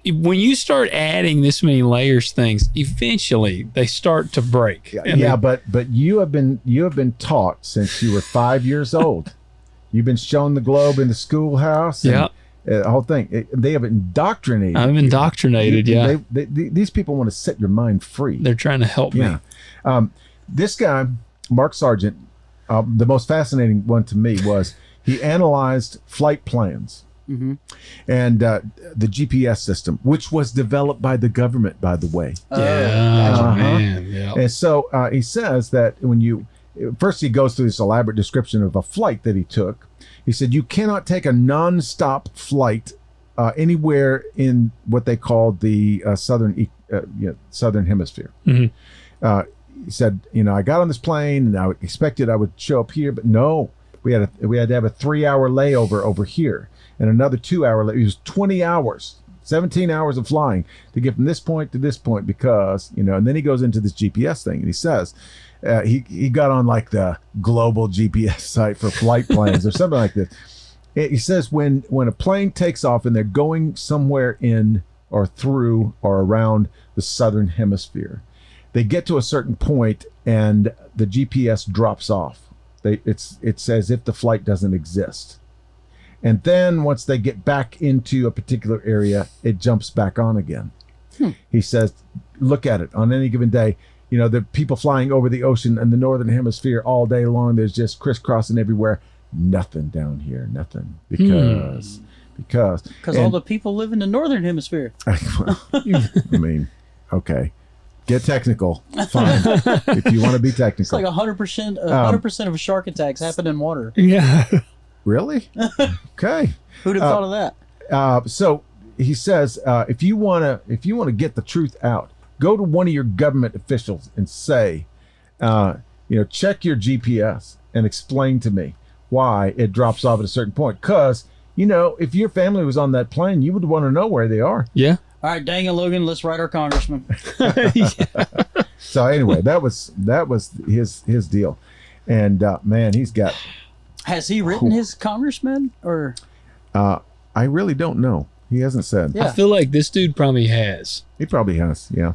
When you start adding this many layers, things eventually they start to break. But you have been taught since you were 5 years old. You've been shown the globe in the schoolhouse. And, the whole thing. They have indoctrinated. I'm indoctrinated. These people want to set your mind free. They're trying to help me. This guy, Mark Sargent, the most fascinating one to me was he analyzed flight plans. And the GPS system, which was developed by the government, by the way. Man. And so he says that first he goes through this elaborate description of a flight that he took. He said you cannot take a non-stop flight anywhere in what they called the southern hemisphere. He said, I got on this plane and I expected I would show up here, but no, we had to have a 3-hour layover over here. And another 2-hour, it was 20 hours, 17 hours of flying to get from this point to this point because, and then he goes into this GPS thing and he says, he got on like the global GPS site for flight plans or something like this. He says when a plane takes off and they're going somewhere in or through or around the southern hemisphere, they get to a certain point and the GPS drops off. It's as if the flight doesn't exist. And then once they get back into a particular area, it jumps back on again. He says, look at it on any given day. The people flying over the ocean in the northern hemisphere all day long, there's just crisscrossing everywhere. Nothing down here, nothing. Because all the people live in the northern hemisphere. I mean, okay. Get technical. Fine. If you want to be technical. It's like 100% of shark attacks happen in water. Yeah. Really? Okay. Who'd have thought of that? So he says, if you want to get the truth out, go to one of your government officials and say, check your GPS and explain to me why it drops off at a certain point. Because if your family was on that plane, you would want to know where they are. Yeah. All right, dang it, Logan. Let's write our congressman. So anyway, that was his deal, and man, he's got. Has he written his congressman or? I really don't know. He hasn't said. Yeah. I feel like this dude probably has. He probably has. Yeah.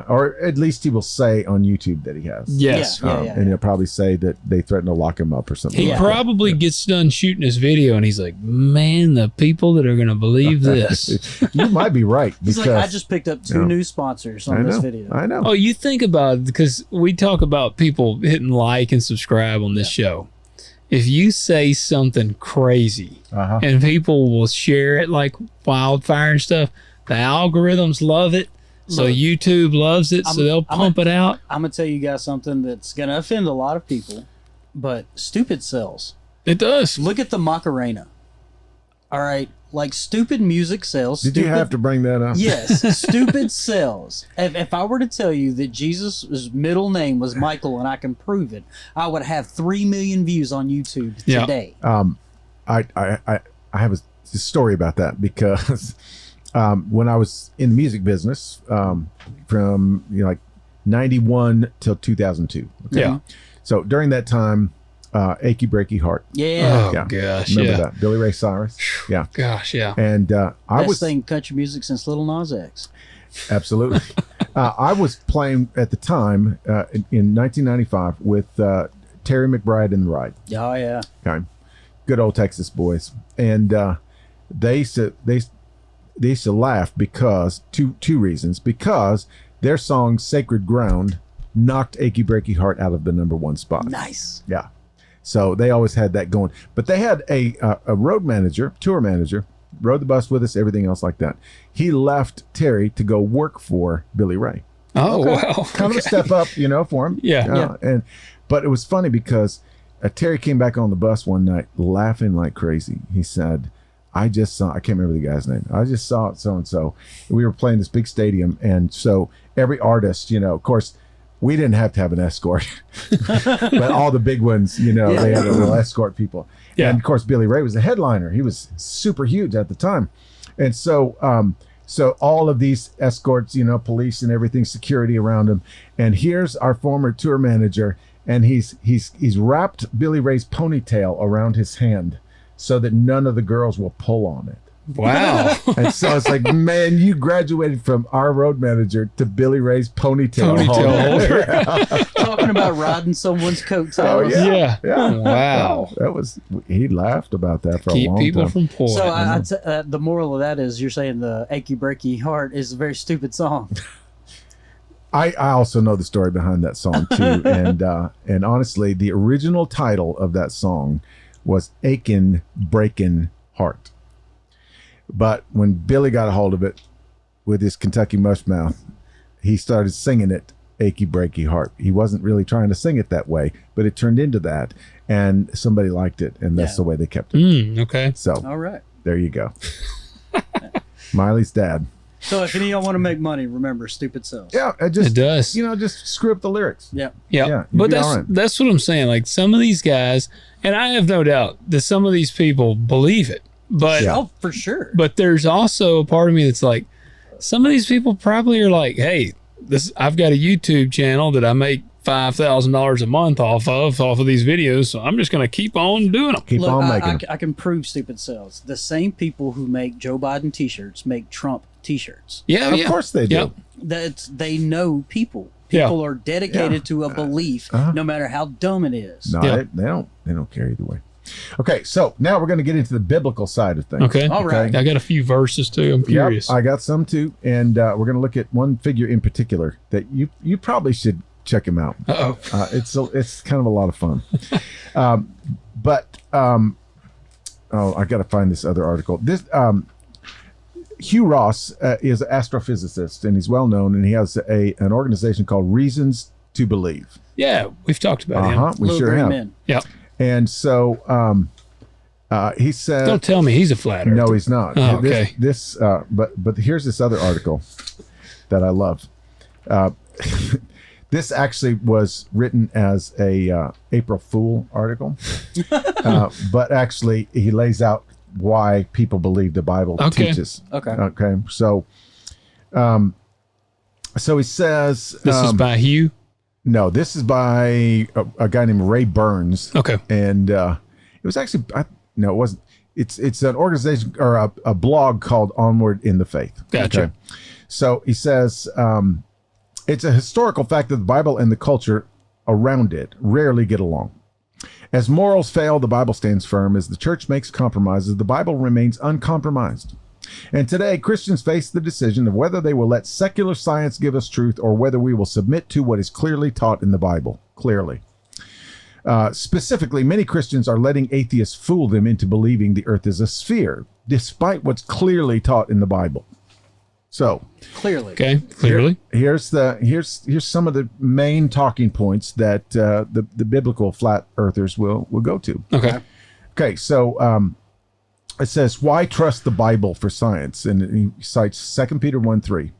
Or at least he will say on YouTube that he has. Yes. And he'll probably say that they threaten to lock him up or something. He probably gets done shooting his video and he's like, man, the people that are going to believe this. You might be right. He's like, I just picked up 2 new sponsors on this video. I know. Oh, you think about it, because we talk about people hitting like and subscribe on this show. If you say something crazy and people will share it like wildfire and stuff, the algorithms love it. So YouTube loves it, so they'll pump it out. I'm going to tell you guys something that's going to offend a lot of people, but stupid sells. It does. Look at the Macarena. All right? Like, stupid music sells. Did you have to bring that up? Yes. Stupid sells. If I were to tell you that Jesus' middle name was Michael and I can prove it, I would have 3 million views on YouTube today. I have a story about that because... when I was in the music business, from like 91 till 2002. Okay? Yeah. So during that time, Achy Breaky Heart. Yeah. Oh gosh. Remember that? Billy Ray Cyrus. Yeah. Gosh. Yeah. And I was playing country music since Little Nas X. Absolutely. I was playing at the time in 1995 with Terry McBride and the Ride. Oh yeah. Okay. Good old Texas boys, and they used to laugh because two reasons. Because their song "Sacred Ground" knocked "Achy Breaky Heart" out of the #1 spot. Nice. Yeah. So they always had that going. But they had a road manager, tour manager, rode the bus with us, everything else like that. He left Terry to go work for Billy Ray. Oh, wow. Kind of a step up, for him. Yeah. But it was funny because Terry came back on the bus one night laughing like crazy. He said, I can't remember the guy's name. I just saw it so-and-so. We were playing this big stadium. And so every artist, of course, We didn't have to have an escort, but all the big ones, they had a little escort people. Yeah. And of course, Billy Ray was the headliner. He was super huge at the time. And so, so all of these escorts, police and everything, security around him. And here's our former tour manager, and he's wrapped Billy Ray's ponytail around his hand so that none of the girls will pull on it. Wow. And so it's like, man, you graduated from our road manager to Billy Ray's ponytail holder. Talking about riding someone's coattails. Oh, Yeah. Wow. He laughed about that for a long time. Keep people from pulling. So the moral of that is you're saying the Achy Breaky Heart is a very stupid song. I also know the story behind that song too. And honestly, the original title of that song was Achin' Breakin' Heart. But when Billy got a hold of it with his Kentucky mush mouth, he started singing it, Achy Breaky Heart. He wasn't really trying to sing it that way, but it turned into that, and somebody liked it, and that's the way they kept it. Okay. So, all right. There you go. Miley's dad. So if any of y'all want to make money, remember Stupid Selves. Yeah, it does. Just screw up the lyrics. Yeah. But that's what I'm saying. Like, some of these guys, and I have no doubt that some of these people believe it. But for sure. But there's also a part of me that's like, some of these people probably are like, hey, I've got a YouTube channel that I make $5,000 a month off of these videos, so I'm just going to keep on doing them. Keep on making them. I can prove Stupid Selves. The same people who make Joe Biden t-shirts make Trump t-shirts. Yeah, of course they do. They know people. People are dedicated to a belief, no matter how dumb it is. No, they don't care either way. Okay, so now we're going to get into the biblical side of things. Okay. All right. I got a few verses too. I'm curious. I got some too, and we're going to look at one figure in particular that you probably should check him out. It's kind of a lot of fun. I got to find this other article. This Hugh Ross is an astrophysicist, and he's well known, and he has an organization called Reasons to Believe. Yeah, we've talked about him. We sure have. Men. Yeah. And so he said, "Don't tell me he's a flat earther." No, he's not. Oh, okay. But here's this other article that I love. This actually was written as a April Fool article, but actually he lays out why people believe the Bible teaches. Okay. So he says, this is by Hugh. No, this is by a guy named Ray Burns. Okay. And it was actually, it wasn't. It's an organization or a blog called Onward in the Faith. Gotcha. Okay. So he says, it's a historical fact that the Bible and the culture around it rarely get along. As morals fail, the Bible stands firm. As the church makes compromises, the Bible remains uncompromised. And today, Christians face the decision of whether they will let secular science give us truth or whether we will submit to what is clearly taught in the Bible. Clearly. Specifically, many Christians are letting atheists fool them into believing the earth is a sphere, despite what's clearly taught in the Bible. So, clearly. Okay, clearly. Here's some of the main talking points that the biblical flat earthers will go to. Okay, so it says, why trust the Bible for science? And he cites 2 Peter 1:3.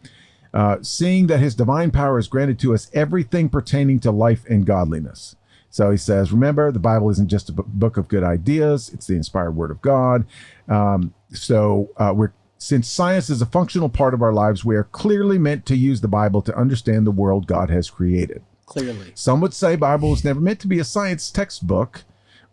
Seeing that his divine power has granted to us everything pertaining to life and godliness. So he says, remember, the Bible isn't just a book of good ideas. It's the inspired word of God. Since science is a functional part of our lives, we are clearly meant to use the Bible to understand the world God has created. Clearly. Some would say Bible was never meant to be a science textbook.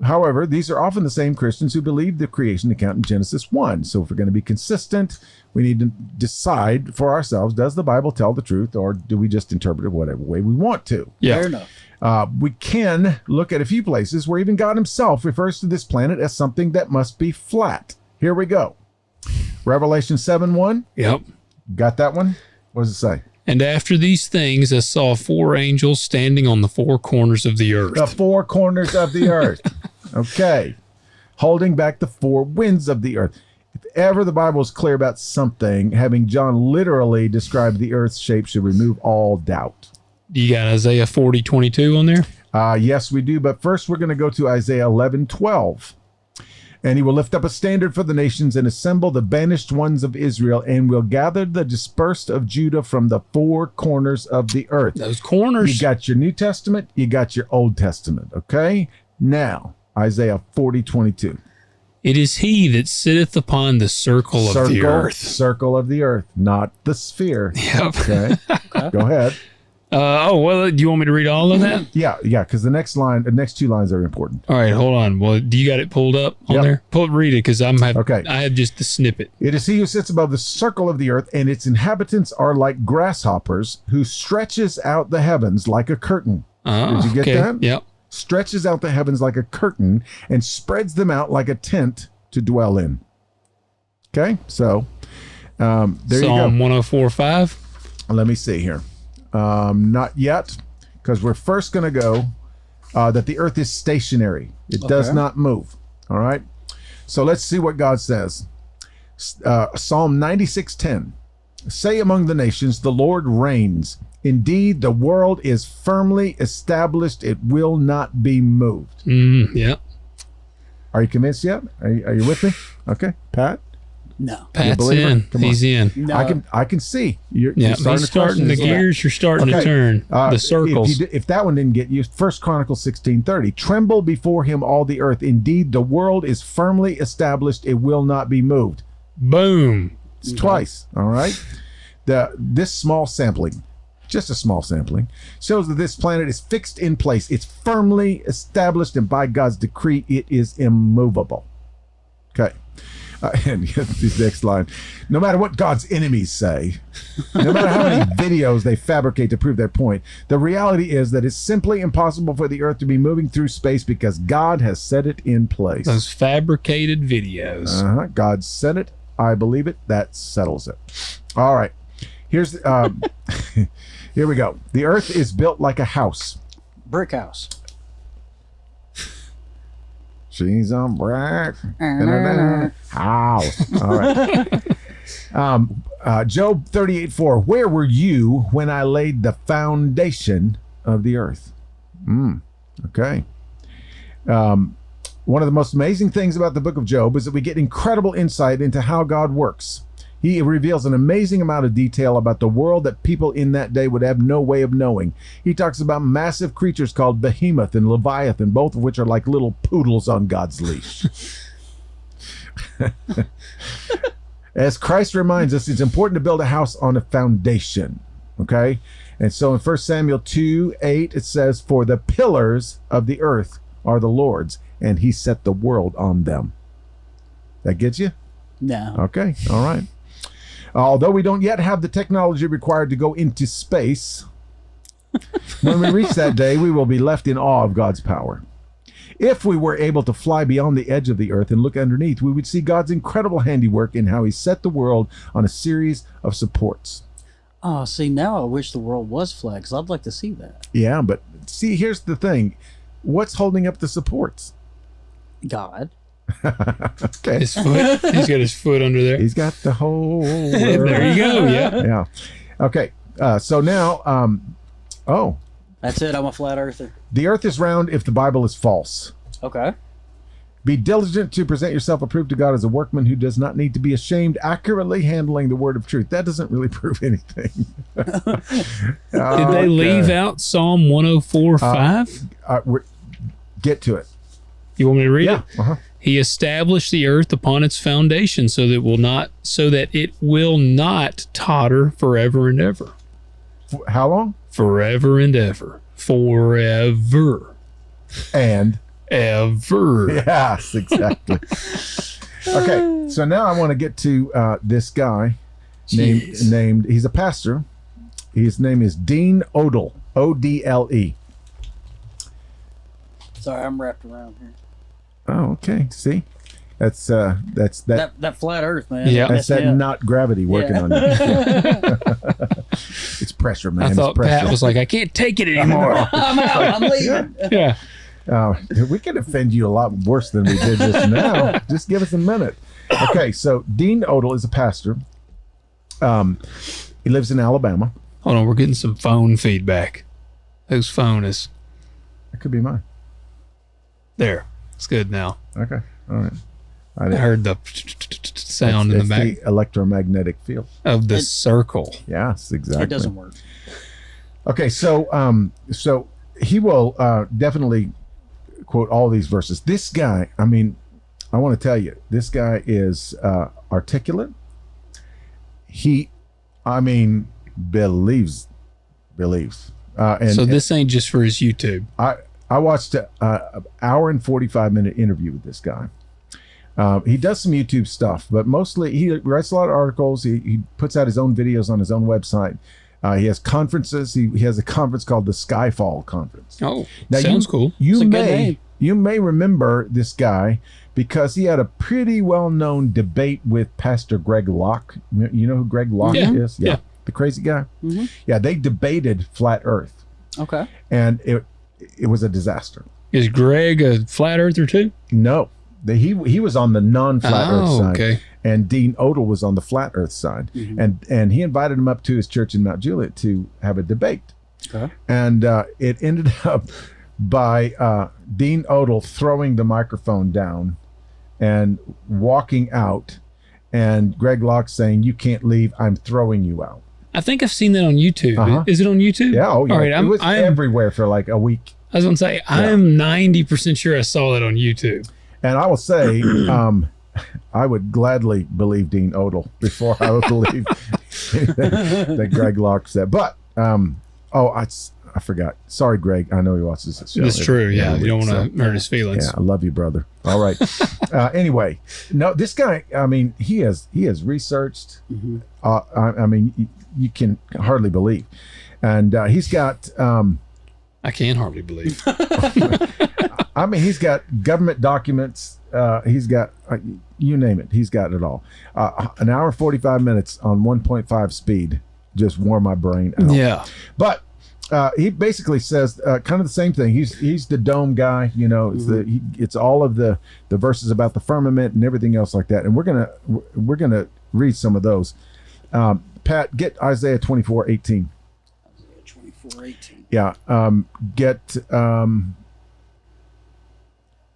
However, these are often the same Christians who believe the creation account in Genesis 1. So if we're going to be consistent, we need to decide for ourselves, does the Bible tell the truth, or do we just interpret it whatever way we want to? Yeah. Fair enough. We can look at a few places where even God himself refers to this planet as something that must be flat. Here we go. Revelation 7:1. Yep. Got that one? What does it say? And after these things, I saw 4 angels standing on the 4 corners of the earth. The 4 corners of the earth. Okay. Holding back the 4 winds of the earth. If ever the Bible is clear about something, having John literally describe the earth's shape should remove all doubt. You got Isaiah 40:22 on there? Yes, we do. But first, we're going to go to Isaiah 11:12. And he will lift up a standard for the nations and assemble the banished ones of Israel, and will gather the dispersed of Judah from the four corners of the earth. Those corners. You got your New Testament, you got your Old Testament, okay? Now, Isaiah 40:22. It is he that sitteth upon the circle of the earth. Circle of the earth, not the sphere. Yep. Okay. Go ahead. Do you want me to read all of that? Yeah, because the next two lines are important. All right, hold on. Well, do you got it pulled up on there? Read it, because I have just the snippet. It is he who sits above the circle of the earth, and its inhabitants are like grasshoppers, who stretches out the heavens like a curtain. Did you get that? Yep. Stretches out the heavens like a curtain and spreads them out like a tent to dwell in. Okay, so there you go. Psalm 104:5. Let me see here. Not yet, because we're first going to go that the earth is stationary. It does not move. All right. So let's see what God says. Psalm 96:10. Say among the nations, the Lord reigns. Indeed, the world is firmly established. It will not be moved. Yeah. Are you convinced yet? Are you with me? Okay. Pat? No. Pat's in. He's in. No. I can see. You're starting the gears. You're starting to turn. The circles. If that one didn't get you, 1 Chronicles 16:30. Tremble before him, all the earth. Indeed, the world is firmly established. It will not be moved. Boom. It's twice. All right. This small sampling, just a small sampling, shows that this planet is fixed in place. It's firmly established, and by God's decree, it is immovable. Okay. And this next line, no matter what God's enemies say, no matter how many videos they fabricate to prove their point, the reality is that it's simply impossible for the earth to be moving through space because God has set it in place. Those fabricated videos. God said it. I believe it. That settles it. All right. Here's here we go. The earth is built like a house. Brick house. She's on brick. House. All right. Job 38:4. Where were you when I laid the foundation of the earth? Okay. One of the most amazing things about the book of Job is that we get incredible insight into how God works. He reveals an amazing amount of detail about the world that people in that day would have no way of knowing. He talks about massive creatures called Behemoth and Leviathan, both of which are like little poodles on God's leash. As Christ reminds us, it's important to build a house on a foundation. Okay? And so in 1 Samuel 2:8, it says, for the pillars of the earth are the Lord's, and he set the world on them. That gets you? No. Okay. All right. Although we don't yet have the technology required to go into space, when we reach that day, we will be left in awe of God's power. If we were able to fly beyond the edge of the earth and look underneath, we would see God's incredible handiwork in how he set the world on a series of supports. Oh, see, now I wish the world was flat, because I'd like to see that. Yeah, but see, here's the thing. What's holding up the supports? God. Okay. His foot. He's got his foot under there. He's got the whole world. There you go. Yeah. Yeah. Okay. So now, That's it. I'm a flat earther. the earth is round if the Bible is false. Okay. Be diligent to present yourself approved to God as a workman who does not need to be ashamed, accurately handling the word of truth. That doesn't really prove anything. Did they leave out Psalm 104:5? Get to it. You want me to read Yeah. it? He established the earth upon its foundation so that it will not totter forever and ever. How long? Forever and ever. Forever. And ever. Yes, exactly. Okay, so now I want to get to this guy named. He's a pastor. His name is Dean Odle. Odle. Sorry, I'm wrapped around here. Oh, okay. See, that's That flat Earth, man. Yeah. that's that not gravity working on you. It's pressure, man. I thought it's pressure. Pat was like, I can't take it anymore. I'm out. I'm leaving. Yeah. We can offend you a lot worse than we did just now. Just give us a minute. Okay, so Dean Odle is a pastor. He lives in Alabama. Hold on, we're getting some phone feedback. Whose phone is It could be mine. there? It's good now. Okay, all right. I heard the sound in the back. The electromagnetic field of the circle. Yes, exactly. It doesn't work. Okay, so he will definitely quote all these verses. This guy, I mean, I want to tell you, this guy is articulate. He, I mean, believes. And so this ain't just for his YouTube. I watched an hour and 45-minute interview with this guy. He does some YouTube stuff, but mostly he writes a lot of articles. He puts out his own videos on his own website. He has conferences. He has a conference called the Skyfall Conference. Oh, now sounds cool. You may remember this guy because he had a pretty well-known debate with Pastor Greg Locke. You know who Greg Locke is? Yeah. The crazy guy? Mm-hmm. Yeah, they debated flat Earth. Okay. And it was a disaster. Is Greg a flat earther too? No. He was on the non-flat Earth side. Okay. And Dean Odell was on the flat Earth side. Mm-hmm. And he invited him up to his church in Mount Juliet to have a debate. Okay. And it ended up by Dean Odell throwing the microphone down and walking out, and Greg Locke saying, "You can't leave. I'm throwing you out." I think I've seen that on YouTube. Uh-huh. Is it on YouTube? Yeah. Oh, yeah. All right, it was everywhere for like a week. I was going to say, I'm 90% sure I saw that on YouTube. And I will say, I would gladly believe Dean Odell before I would believe that Greg Locke said. But, I forgot. Sorry, Greg. I know he watches this show. That's true. Yeah. You don't want to hurt his feelings. Yeah. I love you, brother. All right. Anyway, no, this guy, I mean, he has researched. Mm-hmm. I mean, you can hardly believe. And he's got. I can hardly believe. I mean, he's got government documents. He's got, you name it. He's got it all. An hour and 45 minutes on 1.5 speed just wore my brain out. Yeah. But he basically says kind of the same thing. He's the dome guy. You know, it's all of the verses about the firmament and everything else like that. And we're gonna read some of those. Pat, get Isaiah 24:18. Isaiah 24:18. Yeah. Get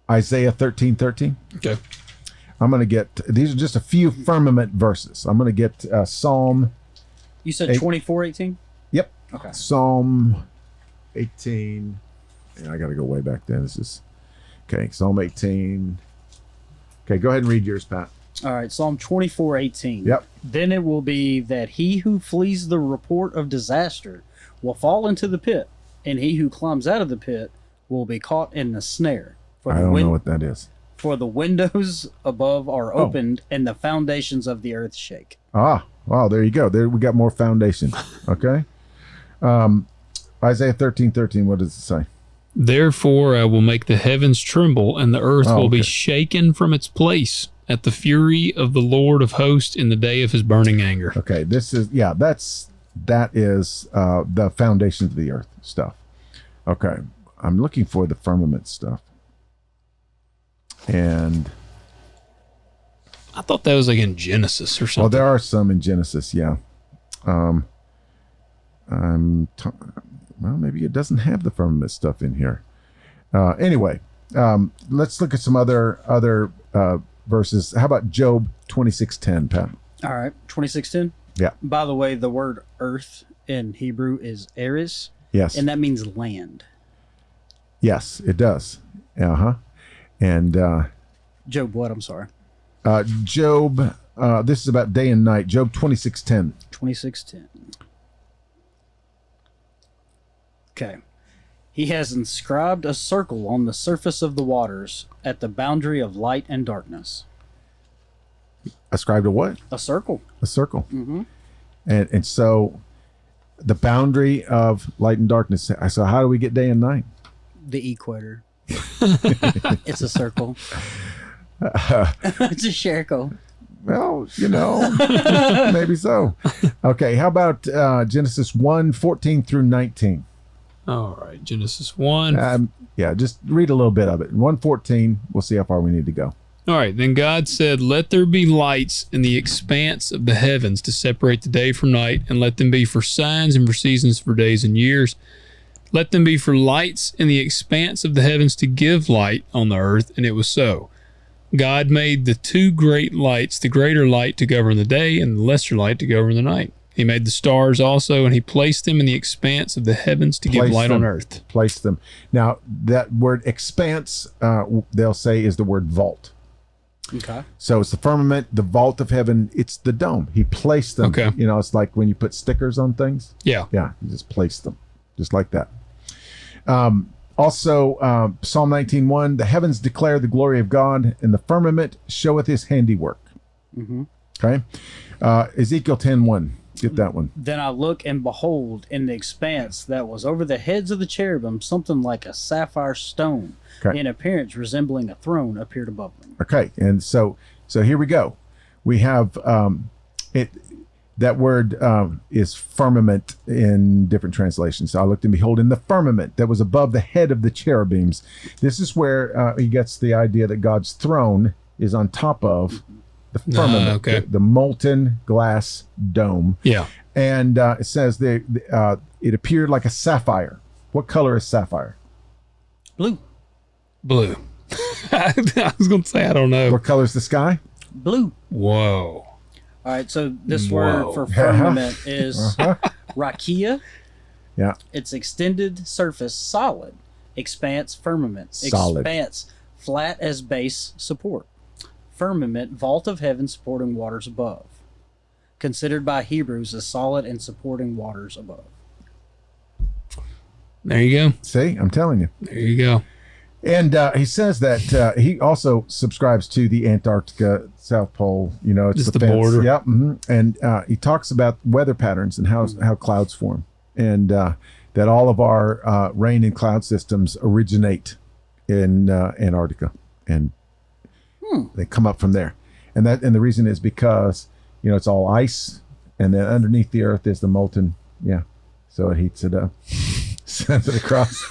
Isaiah 13:13. Okay. I'm going to get, these are just a few firmament verses. I'm going to get Psalm. You said 24:18? Yep. Okay. Psalm 18. And I got to go way back then. This is, okay. Psalm 18. Okay. Go ahead and read yours, Pat. All right. Psalm 24:18. Yep. Then it will be that he who flees the report of disaster will fall into the pit, and he who climbs out of the pit will be caught in the snare. I don't know what that is. For the windows above are opened, and the foundations of the earth shake. Ah, wow, there you go. There we got more foundation. Okay. Isaiah 13:13, what does it say? Therefore I will make the heavens tremble, and the earth will be shaken from its place at the fury of the Lord of hosts in the day of his burning anger. Okay, this is, that is the foundations of the earth stuff. Okay, I'm looking for the firmament stuff. And I thought that was like in Genesis or something. Well, there are some in Genesis, yeah. Well, maybe it doesn't have the firmament stuff in here. Anyway, let's look at some other verses. How about Job 26:10, Pat? All right, 26:10. Yeah. By the way, the word earth in Hebrew is eris. Yes. And that means land. Yes, it does. Uh-huh. And Job what? I'm sorry. Job, this is about day and night. Job 26:10. 26:10. Okay. He has inscribed a circle on the surface of the waters at the boundary of light and darkness. Ascribed a what? A circle. A circle. Mm-hmm. And so the boundary of light and darkness. So how do we get day and night? The equator. It's a circle. It's a circle. Well, maybe so. Okay, how about Genesis 1:14 through 19? All right, Genesis 1. Yeah, just read a little bit of it. 1:14, we'll see how far we need to go. All right, then God said, "Let there be lights in the expanse of the heavens to separate the day from night, and let them be for signs and for seasons, for days and years. Let them be for lights in the expanse of the heavens to give light on the earth." And it was so. God made the two great lights, the greater light to govern the day and the lesser light to govern the night. He made the stars also, and he placed them in the expanse of the heavens to give light on earth. Place them. Now, that word expanse, they'll say, is the word vault. Okay. So it's the firmament, the vault of heaven. It's the dome. He placed them. Okay. You know, it's like when you put stickers on things. Yeah. Yeah, he just placed them, just like that. Also, Psalm 19:1, the heavens declare the glory of God, and the firmament showeth his handiwork. Mm-hmm. Okay. Ezekiel 10:1. Get that one. Then I look, and behold, in the expanse that was over the heads of the cherubim, something like a sapphire stone, in appearance resembling a throne, appeared above them. Okay, and so here we go. We have it. That word is firmament in different translations. So I looked, and behold, in the firmament that was above the head of the cherubims. This is where he gets the idea that God's throne is on top of the firmament, the molten glass dome. Yeah. And it says it appeared like a sapphire. What color is sapphire? Blue. Blue. I was going to say, I don't know. What color is the sky? Blue. Whoa. All right, so this word for firmament is rakia. Yeah. It's extended surface, solid. Expanse, firmament. Solid. Expanse, flat as base, support. Firmament, vault of heaven supporting waters above. Considered by Hebrews as solid and supporting waters above. There you go. See, I'm telling you. There you go. And he says that he also subscribes to the Antarctica, South Pole. You know, it's the fence. border. Yep. Mm-hmm. And he talks about weather patterns and how clouds form, and that all of our rain and cloud systems originate in Antarctica, and they come up from there. And the reason is because it's all ice, and then underneath the earth is the molten. Yeah. So it heats it up, sends it across.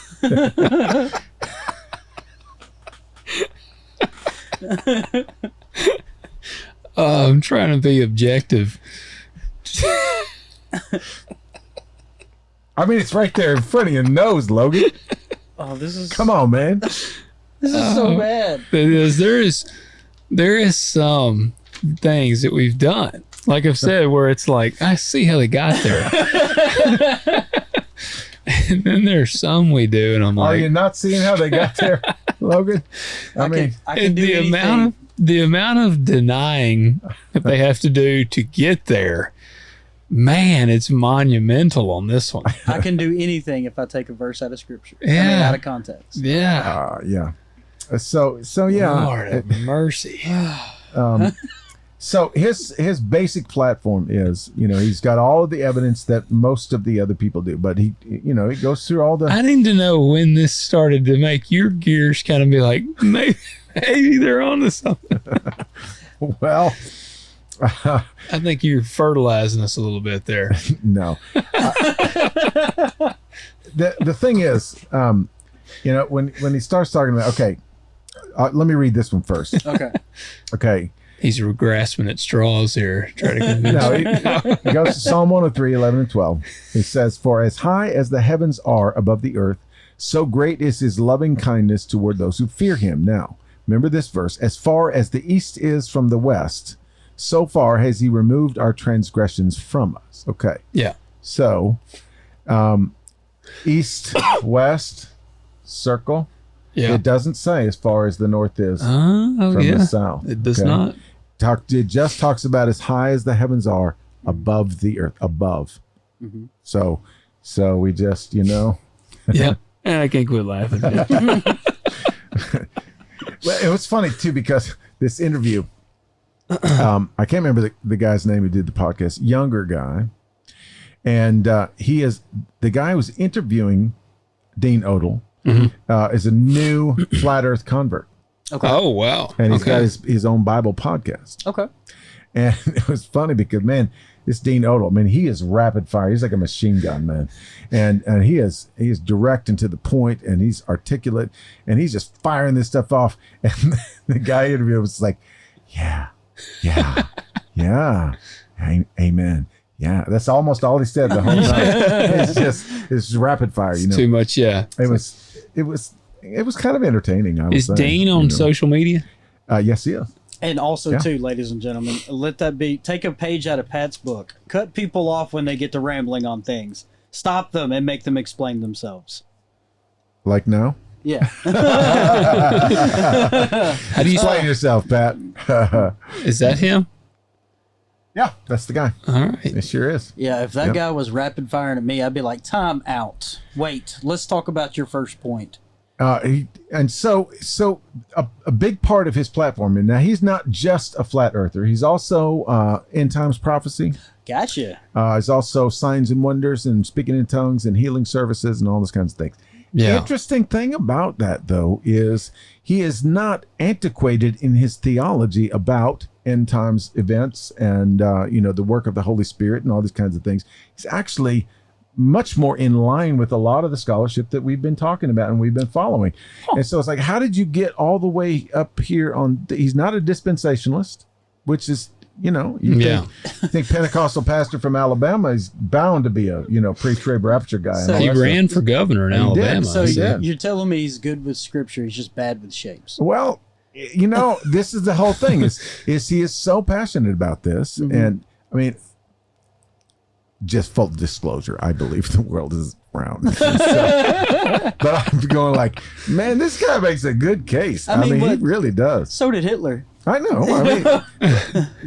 I'm trying to be objective. I mean, it's right there in front of your nose, Logan. Oh, this is... Come on, man. This is so bad. There is some things that we've done, like I've said, where it's like, I see how they got there. And then there's some we do, and I'm like, are you not seeing how they got there, Logan? I mean, I can do anything. The amount of denying that they have to do to get there, man, it's monumental on this one. I can do anything if I take a verse out of scripture. Yeah. Out of context. Yeah. Yeah. So yeah. Lord have mercy. So his basic platform is, he's got all of the evidence that most of the other people do, but he goes through all the... I need to know when this started to make your gears kind of be like, maybe they're on to something. Well, I think you're fertilizing us a little bit there. No. The thing is, when he starts talking about, let me read this one first. Okay. He's grasping at straws here, trying to convince he goes to Psalm 103, 11 and 12. He says, "For as high as the heavens are above the earth, so great is his loving kindness toward those who fear him." Now, remember this verse. As far as the east is from the west, so far has he removed our transgressions from us. Okay. Yeah. So, east, west, circle. Yeah. It doesn't say as far as the north is from the south. It does not. It just talks about as high as the heavens are above the earth, above. Mm-hmm. So we just, Yeah. And I can't quit laughing. Well, it was funny too, because this interview, I can't remember the guy's name who did the podcast, younger guy. And he is the guy who was interviewing Dean Odell. Mm-hmm. Is a new flat earth convert. Okay. Oh, wow. And he's got his own Bible podcast. Okay. And it was funny because, man, this Dean Odell, he is rapid fire. He's like a machine gun, man. And he is direct and to the point, and he's articulate, and he's just firing this stuff off. And the guy interviewed was like, yeah, amen. Yeah, that's almost all he said the whole time. It's rapid fire, It's too much, yeah. It was kind of entertaining. Is Dean on social media? Yes, he is. And also, too, ladies and gentlemen, let that be. Take a page out of Pat's book. Cut people off when they get to rambling on things. Stop them and make them explain themselves. Like now? Yeah. How do you Explain yourself, Pat. Is that him? Yeah, that's the guy. All right. It sure is. Yeah, if that guy was rapid firing at me, I'd be like, time out. Wait, let's talk about your first point. So a big part of his platform, and now he's not just a flat earther. He's also end times prophecy. Gotcha. He's also signs and wonders and speaking in tongues and healing services and all those kinds of things. Yeah. The interesting thing about that, though, is he is not antiquated in his theology about end times events and the work of the Holy Spirit and all these kinds of things. He's actually much more in line with a lot of the scholarship that we've been talking about and we've been following. And so it's like, how did you get all the way up here on he's not a dispensationalist, which is, think Pentecostal pastor from Alabama is bound to be a, pre-trib rapture guy. So he ran for governor in Alabama. So you're telling me he's good with scripture, he's just bad with shapes. Well, this is the whole thing is he is so passionate about this. Mm-hmm. And I mean, just full disclosure, I believe the world is round. But I'm going like, man, this guy makes a good case. I mean he really does. So did Hitler. I know. I mean,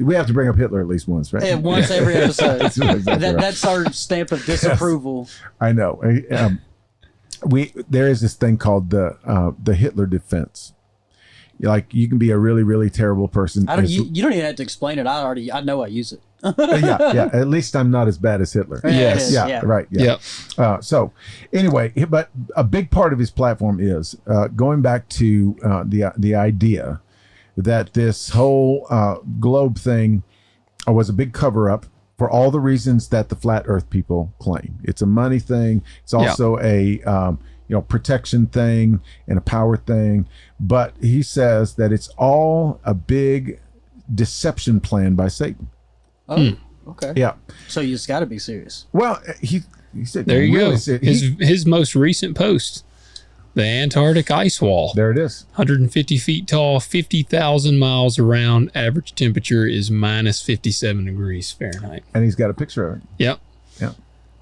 we have to bring up Hitler at least once, right? Yeah, once every episode. That's our stamp of disapproval. Yes, I know. There is this thing called the Hitler defense. Like, you can be a really, really terrible person. You don't even have to explain it. I know I use it. yeah. At least I'm not as bad as Hitler. Yes. Yeah. Right. Yeah. Yep. So anyway, but a big part of his platform is going back to the idea that this whole globe thing was a big cover up for all the reasons that the flat Earth people claim. It's a money thing. It's also a protection thing and a power thing. But he says that it's all a big deception plan by Satan. Oh, okay. Yeah. So you just got to be serious. Well, he said, there you go. His most recent post, the Antarctic ice wall. There it is. 150 feet tall, 50,000 miles around. Average temperature is minus 57 degrees Fahrenheit. And he's got a picture of it. Yep. Yeah.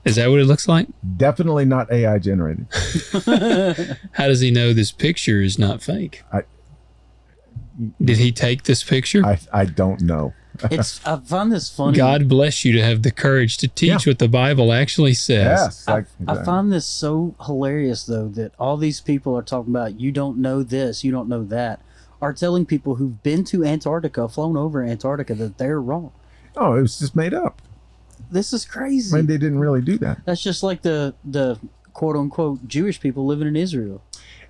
Is that what it looks like? Definitely not AI generated. How does he know this picture is not fake? Did he take this picture? I don't know. I find this funny. God bless you to have the courage to teach what the Bible actually says. Yes. I find this so hilarious, though, that all these people are talking about, you don't know this, you don't know that, are telling people who've been to Antarctica, flown over Antarctica, that they're wrong. Oh, it was just made up. This is crazy. I mean, they didn't really do that. That's just like the quote-unquote Jewish people living in Israel.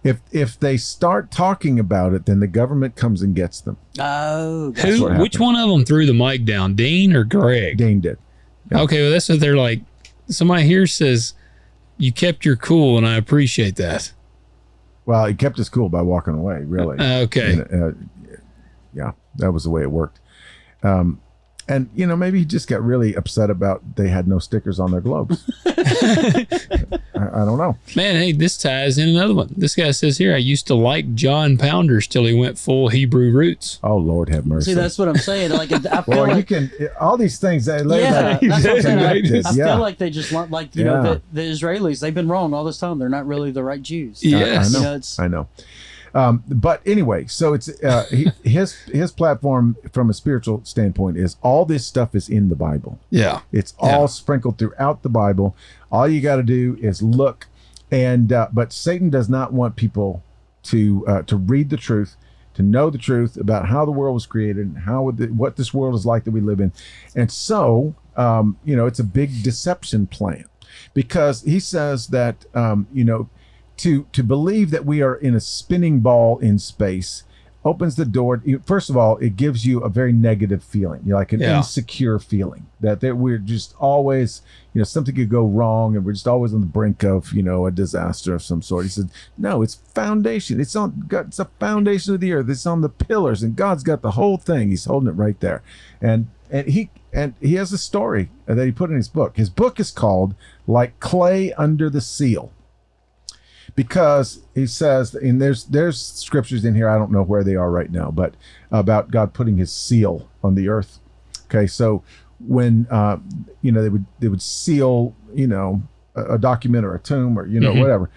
If they start talking about it, then the government comes and gets them. Oh, which one of them threw the mic down, Dean or Greg? Dean did. Yep. Okay, well, that's what they're like. Somebody here says, you kept your cool, and I appreciate that. Well, he kept his cool by walking away, really. Okay. And, yeah, that was the way it worked. And, maybe he just got really upset about they had no stickers on their globes. I don't know. Man, hey, this ties in another one. This guy says here, I used to like John Pounders till he went full Hebrew roots. Oh, Lord have mercy. See, that's what I'm saying. Like, I feel well, like you can, all these things. That's what I'm saying. I feel like they just want, like, the Israelis, they've been wrong all this time. They're not really the right Jews. Yes. I know. But anyway, so it's his platform from a spiritual standpoint is all this stuff is in the Bible. Yeah. It's all sprinkled throughout the Bible. All you got to do is look. And but Satan does not want people to read the truth, to know the truth about how the world was created and what this world is like that we live in. And so, it's a big deception plan because he says that, to believe that we are in a spinning ball in space opens the door. First of all, it gives you a very negative feeling. You're like an insecure feeling that we're just always, something could go wrong and we're just always on the brink of, a disaster of some sort. He said, no, it's foundation. It's a foundation of the earth. It's on the pillars and God's got the whole thing. He's holding it right there. And he has a story that he put in his book. His book is called Like Clay Under the Seal. because he says, and there's scriptures in here, I don't know where they are right now, but about God putting his seal on the earth. Okay, so when they would seal, a document or a tomb or whatever,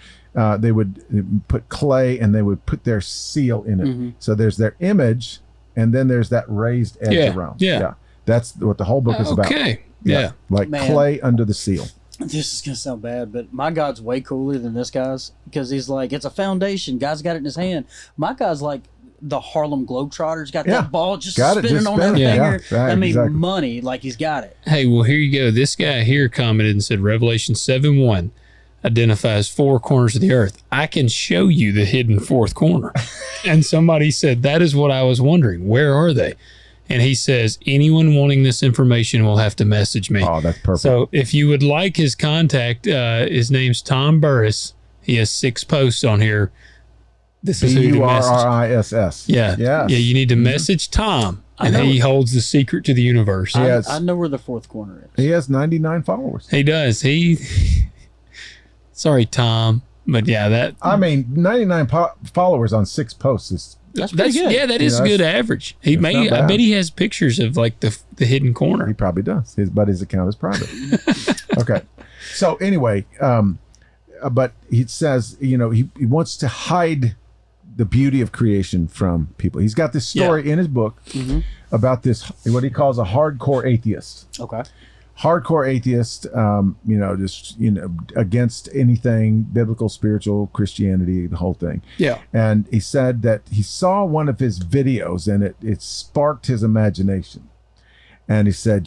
they would put clay and they would put their seal in it. So there's their image, and then there's that raised edge around. Yeah, that's what the whole book is about. Okay, yeah. Like clay under the seal. This is gonna sound bad, but my God's way cooler than this guy's, because he's like, it's a foundation. God's got it in his hand. My God's like the Harlem Globetrotters, got that ball just spinning on their finger. Yeah, right, money, like he's got it. Hey, well, here you go. This guy here commented and said Revelation 7:1 identifies 4 corners of the earth. I can show you the hidden 4th corner. And somebody said, that is what I was wondering. Where are they? And he says, anyone wanting this information will have to message me. Oh, that's perfect. So if you would like his contact, his name's Tom Burris. He has 6 posts on here. This is who to message. Burriss. Yeah. Yes. Yeah, you need to message Tom, and he holds the secret to the universe. I know where the 4th corner is. He has 99 followers. He does. Sorry, Tom. But yeah, 99 followers on 6 posts is... That's pretty good. Yeah, that is a good average. I bet he has pictures of like the hidden corner. He probably does. His account is private. Okay. So anyway, but he says, he wants to hide the beauty of creation from people. He's got this story in his book about this, what he calls a hardcore atheist. Okay. Hardcore atheist, against anything biblical, spiritual, Christianity, the whole thing. Yeah. And he said that he saw one of his videos and it sparked his imagination. And he said,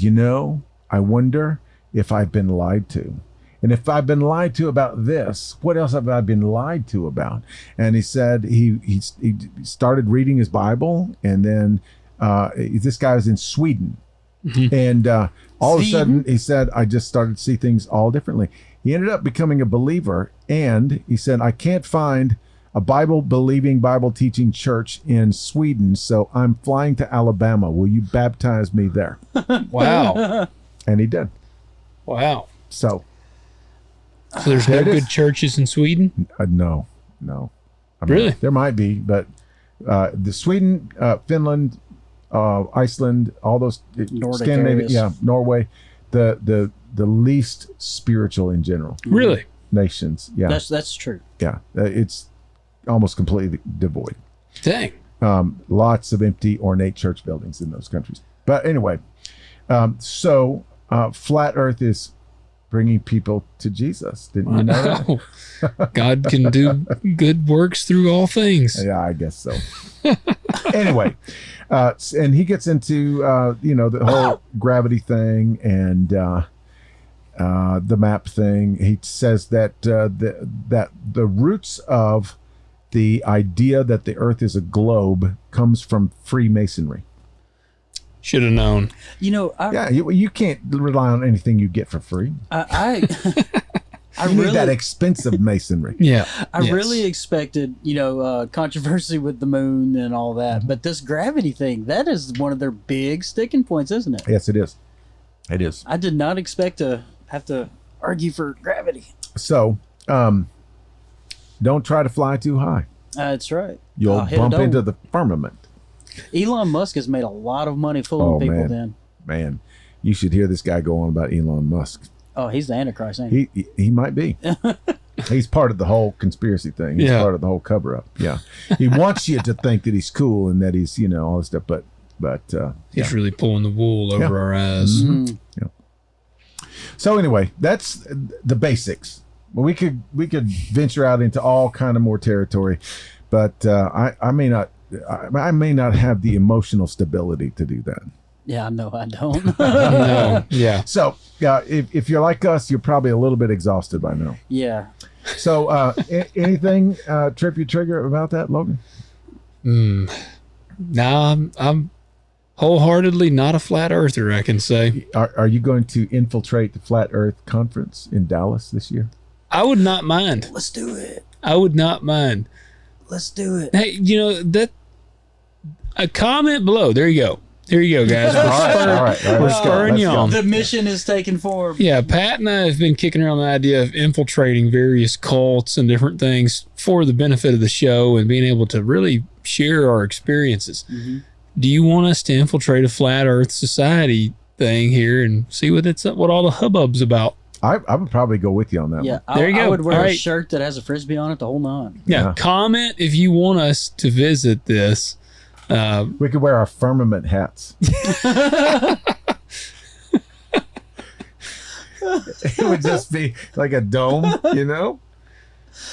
I wonder if I've been lied to. And if I've been lied to about this, what else have I been lied to about? And he said he started reading his Bible, and then this guy was in Sweden. And all of a sudden, he said, I just started to see things all differently. He ended up becoming a believer, and he said, I can't find a Bible-believing, Bible-teaching church in Sweden, so I'm flying to Alabama. Will you baptize me there? Wow. And he did. Wow. So there's no good churches in Sweden? No. Really? There might be, but the Sweden, Finland, Iceland, all those Scandinavia, Norway, the least spiritual in general. Really? Nations. Yeah. That's true. Yeah. It's almost completely devoid. Dang. Lots of empty, ornate church buildings in those countries. But anyway, so flat Earth is bringing people to Jesus. Didn't you know that? God can do good works through all things. Yeah, I guess so. Anyway, and he gets into the whole gravity thing and the map thing. He says that the roots of the idea that the Earth is a globe comes from Freemasonry. Should have known. You can't rely on anything you get for free. I need that expensive masonry. Yeah. I really expected, controversy with the moon and all that. But this gravity thing, that is one of their big sticking points, isn't it? Yes, it is. It is. I did not expect to have to argue for gravity. So, don't try to fly too high. That's right. You'll bump into the firmament. Elon Musk has made a lot of money fooling people. Man, you should hear this guy go on about Elon Musk. Oh, he's the Antichrist, ain't he? He might be. He's part of the whole conspiracy thing. He's part of the whole cover-up. Yeah. He wants you to think that he's cool and that he's, all this stuff, but he's really pulling the wool over our eyes. Mm-hmm. Yeah. So anyway, that's the basics. Well, we could venture out into all kind of more territory, but I may not have the emotional stability to do that. Yeah, no, I don't. No. Yeah. So, if you're like us, you're probably a little bit exhausted by now. Yeah. So, anything trip you trigger about that, Logan? No, I'm wholeheartedly not a flat earther, I can say. Are you going to infiltrate the Flat Earth Conference in Dallas this year? I would not mind. Let's do it. I would not mind. Let's do it. Hey, that a comment below. There you go. Here you go, guys. All right. We're Let's go. spurring Let's you go. on. The mission is taking form. Yeah, Pat and I have been kicking around the idea of infiltrating various cults and different things for the benefit of the show and being able to really share our experiences. Mm-hmm. Do you want us to infiltrate a flat Earth society thing here and see what all the hubbub's about? I would probably go with you on that one. There you go. I would wear All a right. shirt that has a frisbee on it the whole nine. Yeah, comment if you want us to visit this. We could wear our firmament hats. It would just be like a dome, you know?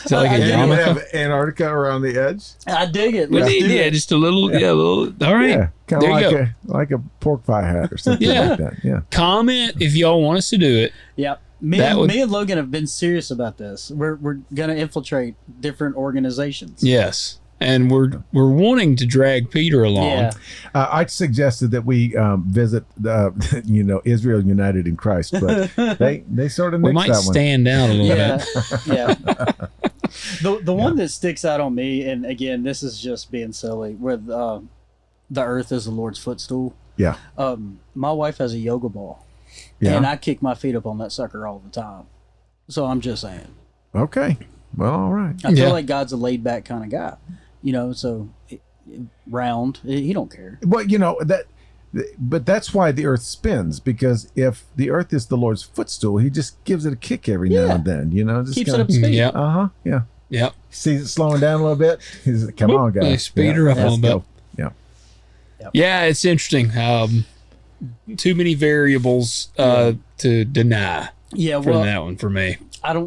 Is that like a And you would yarmulke? have Antarctica around the edge. I dig it. We Let's need, do yeah, it. just a little, all right. Yeah, kind There of you go. like a pork pie hat or something Yeah. like that. Yeah. Comment if y'all want us to do it. Yeah. Me and Logan have been serious about this. We're going to infiltrate different organizations. Yes. And we're wanting to drag Peter along. Yeah. I suggested that we visit, Israel United in Christ, but they sort of We nixed might that one. stand out a little Yeah. bit. Yeah. The one that sticks out on me, and again, this is just being silly, where the earth is the Lord's footstool. Yeah. My wife has a yoga ball, Yeah. and I kick my feet up on that sucker all the time. So I'm just saying. Okay. Well, all right. I feel Yeah. like God's a laid back kind of guy, so round, he don't care. Well, but that's why the earth spins, because if the earth is the Lord's footstool, he just gives it a kick every now Yeah. and then, just Keeps kinda, it up to speed. Yeah. Uh-huh. Yeah. Yep. Sees it slowing down a little bit. He's like, come on, guys. Speed her up a let's little go. Yeah. Yeah, it's interesting. Too many variables to deny Yeah, for well, that one for me.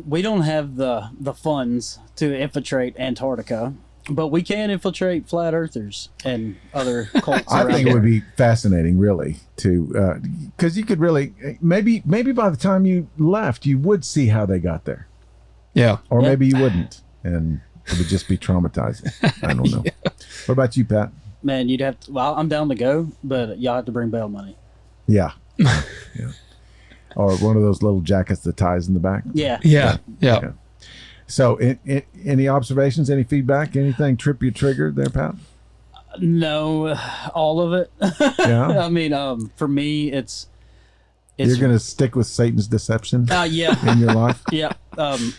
we don't have the funds to infiltrate Antarctica, but we can infiltrate flat earthers and other cults I around think it here. would be fascinating, really, to because you could really maybe by the time you left, you would see how they got there, Yeah. or Yeah. maybe you wouldn't, and it would just be traumatizing. I don't know. What about you, Pat? Man, you'd have to. Well, I'm down to go, but y'all have to bring bail money. Yeah. Yeah. Or one of those little jackets that ties in the back. Yeah. Yeah. Yeah. Yeah. So, any observations, any feedback, anything trip you triggered there, Pat? No, all of it. Yeah. I mean, for me, it's You're going to stick with Satan's deception yeah. in your life? Yeah,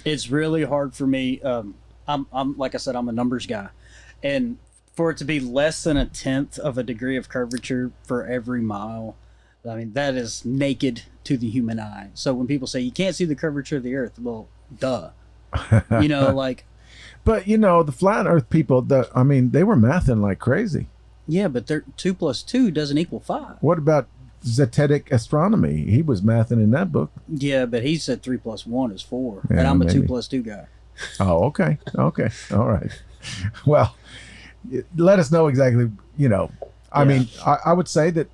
it's really hard for me. I'm like I said, I'm a numbers guy, and for it to be less than 1/10 of a degree of curvature for every mile, I mean that is naked to the human eye. So when people say you can't see the curvature of the Earth, well, duh. Like But, the flat earth people, they were mathing like crazy. yeah, but 2 + 2 doesn't equal 5. What about Zetetic astronomy? He was mathing in that book. Yeah, but he said 3 + 1 is 4, Yeah, and I'm a maybe. 2 + 2 guy. Oh, okay. Okay. All right. Well, let us know exactly, I mean, I would say that,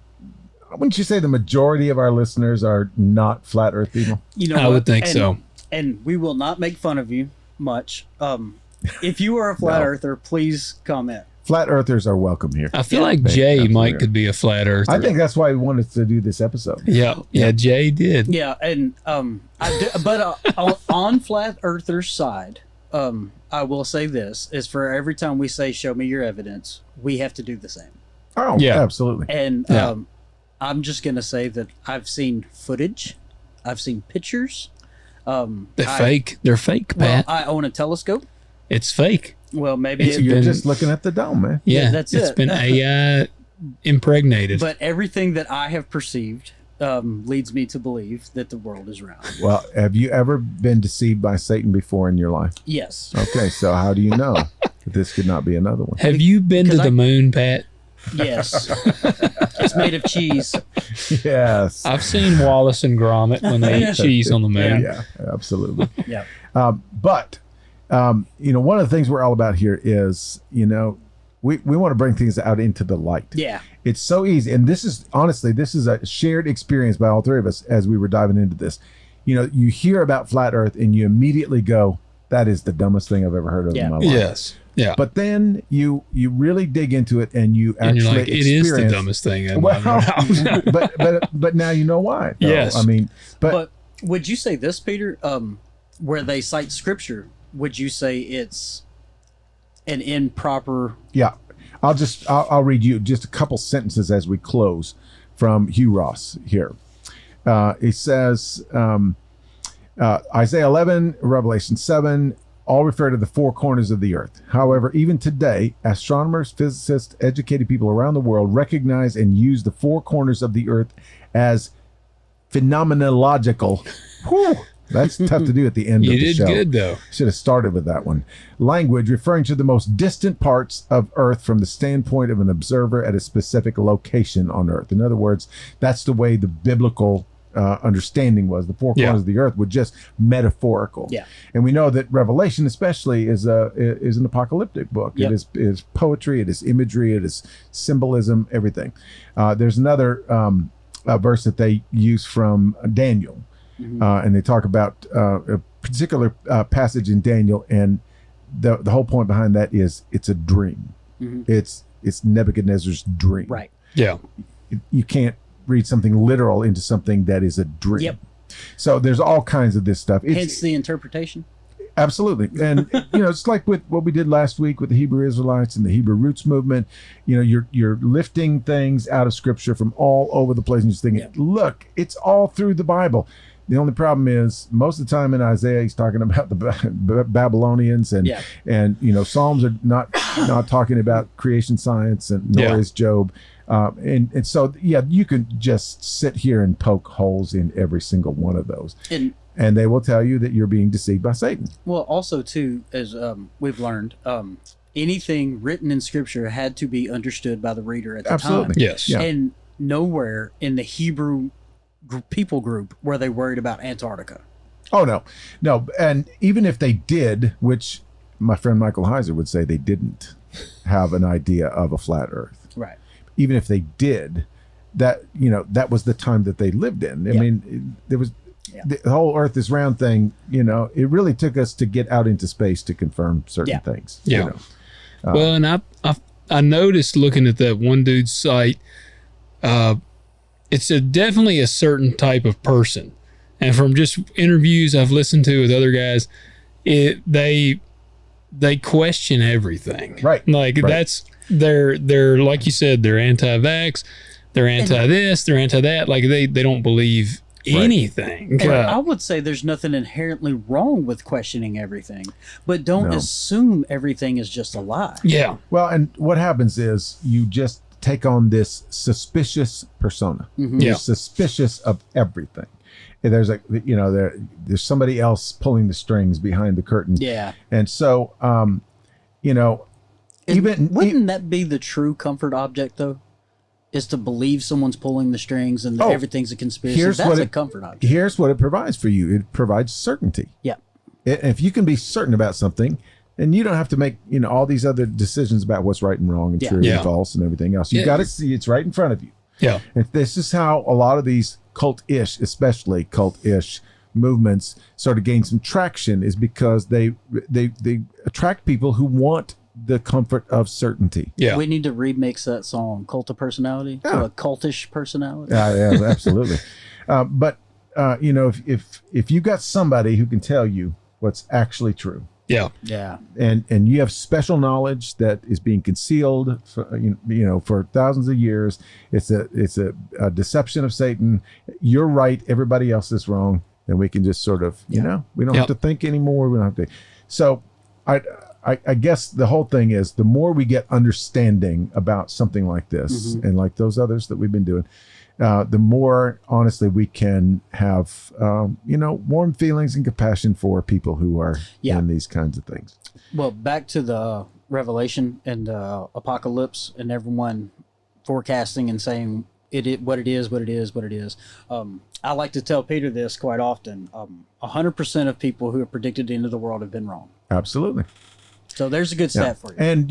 wouldn't you say the majority of our listeners are not flat earth people? You know, I what? would think And- so. And we will not make fun of you much. If you are a flat No. earther, please comment. Flat earthers are welcome here. I feel Yeah. like They Jay absolutely Mike are. could be a flat earther. I think that's why we wanted to do this episode. Yeah, Jay did. Yeah, and on flat earthers' side, I will say this is for every time we say "show me your evidence," we have to do the same. Oh, Yeah. absolutely. And Yeah. I'm just gonna say that I've seen footage, I've seen pictures. They're fake. They're fake, Well, Pat. I own a telescope. It's fake. Well, maybe It's it, You're been- just looking at the dome, man. Yeah, that's it's it. been AI impregnated. but everything that I have perceived leads me to believe that the world is round. Well, have you ever been deceived by Satan before in your life? Yes. Okay, so how do you know that this could not be another one? Have you been to because the I- moon, Pat? Yes. It's made of cheese. Yes. I've seen Wallace and Gromit when they eat cheese on the moon. Yeah, absolutely. Yeah. But one of the things we're all about here is, we want to bring things out into the light. Yeah. It's so easy. And this is a shared experience by all three of us as we were diving into this. You hear about flat earth and you immediately go, that is the dumbest thing I've ever heard of Yeah. in my life. Yes. Yeah. But then you really dig into it and you and actually you're like, it is the experience. dumbest thing I've Well, ever heard. but now you know why. though. Yes. I mean, But would you say this, Peter? Where they cite scripture, would you say it's an improper? yeah, I'll read you just a couple sentences as we close from Hugh Ross here. It says, Isaiah 11, Revelation 7, all refer to the four corners of the earth. However, even today, astronomers, physicists, educated people around the world recognize and use the four corners of the earth as phenomenological. Whew, that's tough to do at the end of the show. You did good, though. Should have started with that one. Language referring to the most distant parts of Earth from the standpoint of an observer at a specific location on Earth. In other words, that's the way the biblical understanding was. The four corners of the earth were just metaphorical. Yeah. And we know that Revelation especially is an apocalyptic book. Yep. It is poetry, it is imagery, it is symbolism, everything. There's another verse that they use from Daniel. And they talk about a particular passage in Daniel, and the whole point behind that is it's a dream. It's Nebuchadnezzar's dream. Right. Yeah. You can't read something literal into something that is a dream. Yep. So there's all kinds of this stuff. Hence the interpretation. Absolutely. And it's like with what we did last week with the Hebrew Israelites and the Hebrew Roots movement. You're lifting things out of scripture from all over the place and just thinking, look, it's all through the Bible. The only problem is most of the time in Isaiah, he's talking about the Babylonians and Psalms are not talking about creation science, and nor is Job. And so, you can just sit here and poke holes in every single one of those. And they will tell you that you're being deceived by Satan. Well, also, too, as we've learned, anything written in Scripture had to be understood by the reader at the time. Yes. Yeah. And nowhere in the Hebrew people group were they worried about Antarctica. Oh, no. And even if they did, which my friend Michael Heiser would say they didn't have an idea of a flat earth. Right. Even if they did, that was the time that they lived in. I mean, there was the whole earth is round thing. It really took us to get out into space to confirm certain things. Yeah. Well, and I noticed looking at that one dude's site, it's definitely a certain type of person. And from just interviews I've listened to with other guys, they question everything. Right. Like that's they're like you said, they're anti-vax, they're anti-this, they're anti-that. Like they don't believe anything. And I would say there's nothing inherently wrong with questioning everything, but don't assume everything is just a lie. Yeah. Well, and what happens is you just take on this suspicious persona. You're suspicious of everything. And there's there's somebody else pulling the strings behind the curtain. Yeah. And so, wouldn't that be the true comfort object though? Is to believe someone's pulling the strings and everything's a conspiracy. That's a comfort object. Here's what it provides for you. It provides certainty. Yeah. If you can be certain about something, and you don't have to make all these other decisions about what's right and wrong and true and false and everything else. You got to see it's right in front of you. Yeah. And this is how a lot of these especially cult-ish movements sort of gain some traction, is because they attract people who want the comfort of certainty. Yeah. We need to remix that song, Cult of Personality, to a cultish personality. Yeah, absolutely. But if you got somebody who can tell you what's actually true. Yeah. Yeah. And you have special knowledge that is being concealed for, for thousands of years. It's a deception of Satan. You're right. Everybody else is wrong. And we can just sort of, we don't have to think anymore. We don't have to. So I guess the whole thing is the more we get understanding about something like this and like those others that we've been doing, the more honestly we can have, warm feelings and compassion for people who are in these kinds of things. Well, back to the Revelation and apocalypse and everyone forecasting and saying what it is. I like to tell Peter this quite often. 100% of people who have predicted the end of the world have been wrong. Absolutely. So there's a good stat for you. And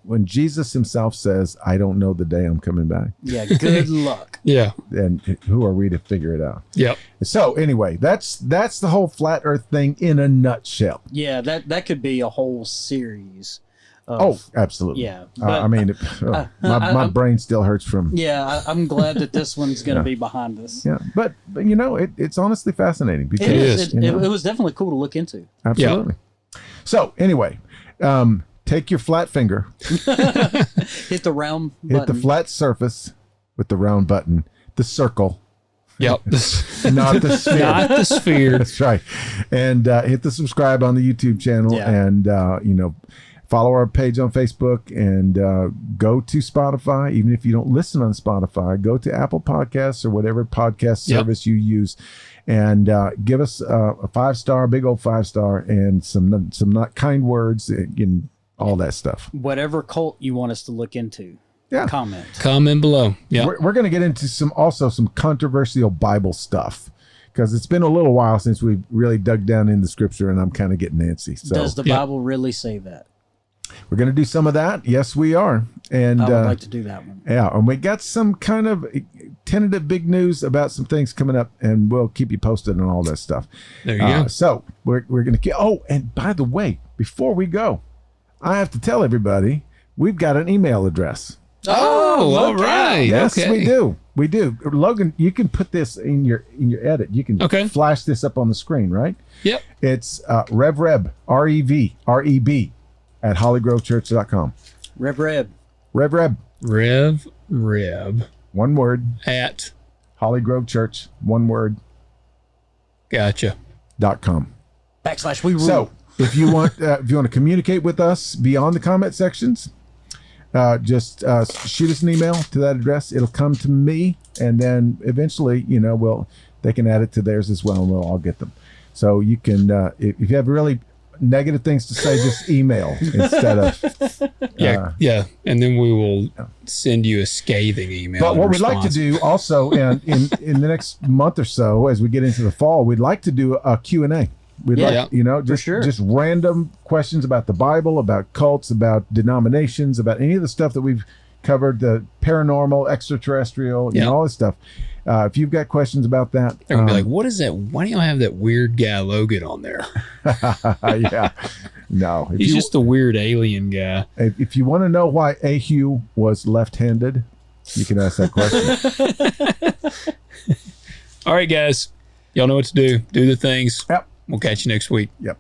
when Jesus himself says, I don't know the day I'm coming back. Yeah, good luck. Yeah. And who are we to figure it out? Yep. So anyway, that's the whole flat earth thing in a nutshell. Yeah, that could be a whole series. Absolutely. Yeah. But, my brain still hurts from. Yeah, I'm glad that this one's going to be behind us. Yeah, but it's honestly fascinating because it was definitely cool to look into. Absolutely. Yeah. So anyway, take your flat finger, hit the round button. hit the flat surface with the round button, the circle. Yep. Not the sphere. Not the sphere. That's right. And hit the subscribe on the YouTube channel, and follow our page on Facebook, and go to Spotify. Even if you don't listen on Spotify, go to Apple Podcasts or whatever podcast service you use, and give us a 5-star, big old 5-star, and some not kind words and all that stuff. Whatever cult you want us to look into. Yeah. Comment below. Yeah. We're going to get into some controversial Bible stuff, because it's been a little while since we've really dug down in the scripture, and I'm kind of getting antsy. So does the Bible really say that? We're going to do some of that. Yes, we are. And I would like to do that one. Yeah. And we got some kind of tentative big news about some things coming up, and we'll keep you posted on all that stuff. There you go. So we're going to get, and by the way, before we go, I have to tell everybody we've got an email address. All right. Yes, okay. we do. Logan, you can put this in your edit. You can flash this up on the screen, right? Yep. It's REV, REB at hollygrovechurch.com. Rev. One word. At hollygrovechurch, one word. Gotcha. .com. / we rule. So if you want to communicate with us beyond the comment sections, just shoot us an email to that address. It'll come to me, and then eventually, they can add it to theirs as well, and we'll all get them. So you can, if you have really negative things to say, just email instead of and then we will send you a scathing email. But what we'd like to do also in the next month or so, as we get into the fall, we'd like to do a Q&A. We'd like, just random questions about the Bible, about cults, about denominations, about any of the stuff that we've covered, the paranormal, extraterrestrial, all this stuff. If you've got questions about that, they're gonna be like, "What is that? Why do y'all have that weird guy Logan on there?" No, he's just a weird alien guy. If you want to know why Ahu was left-handed, you can ask that question. All right, guys, y'all know what to do. Do the things. Yep. We'll catch you next week. Yep.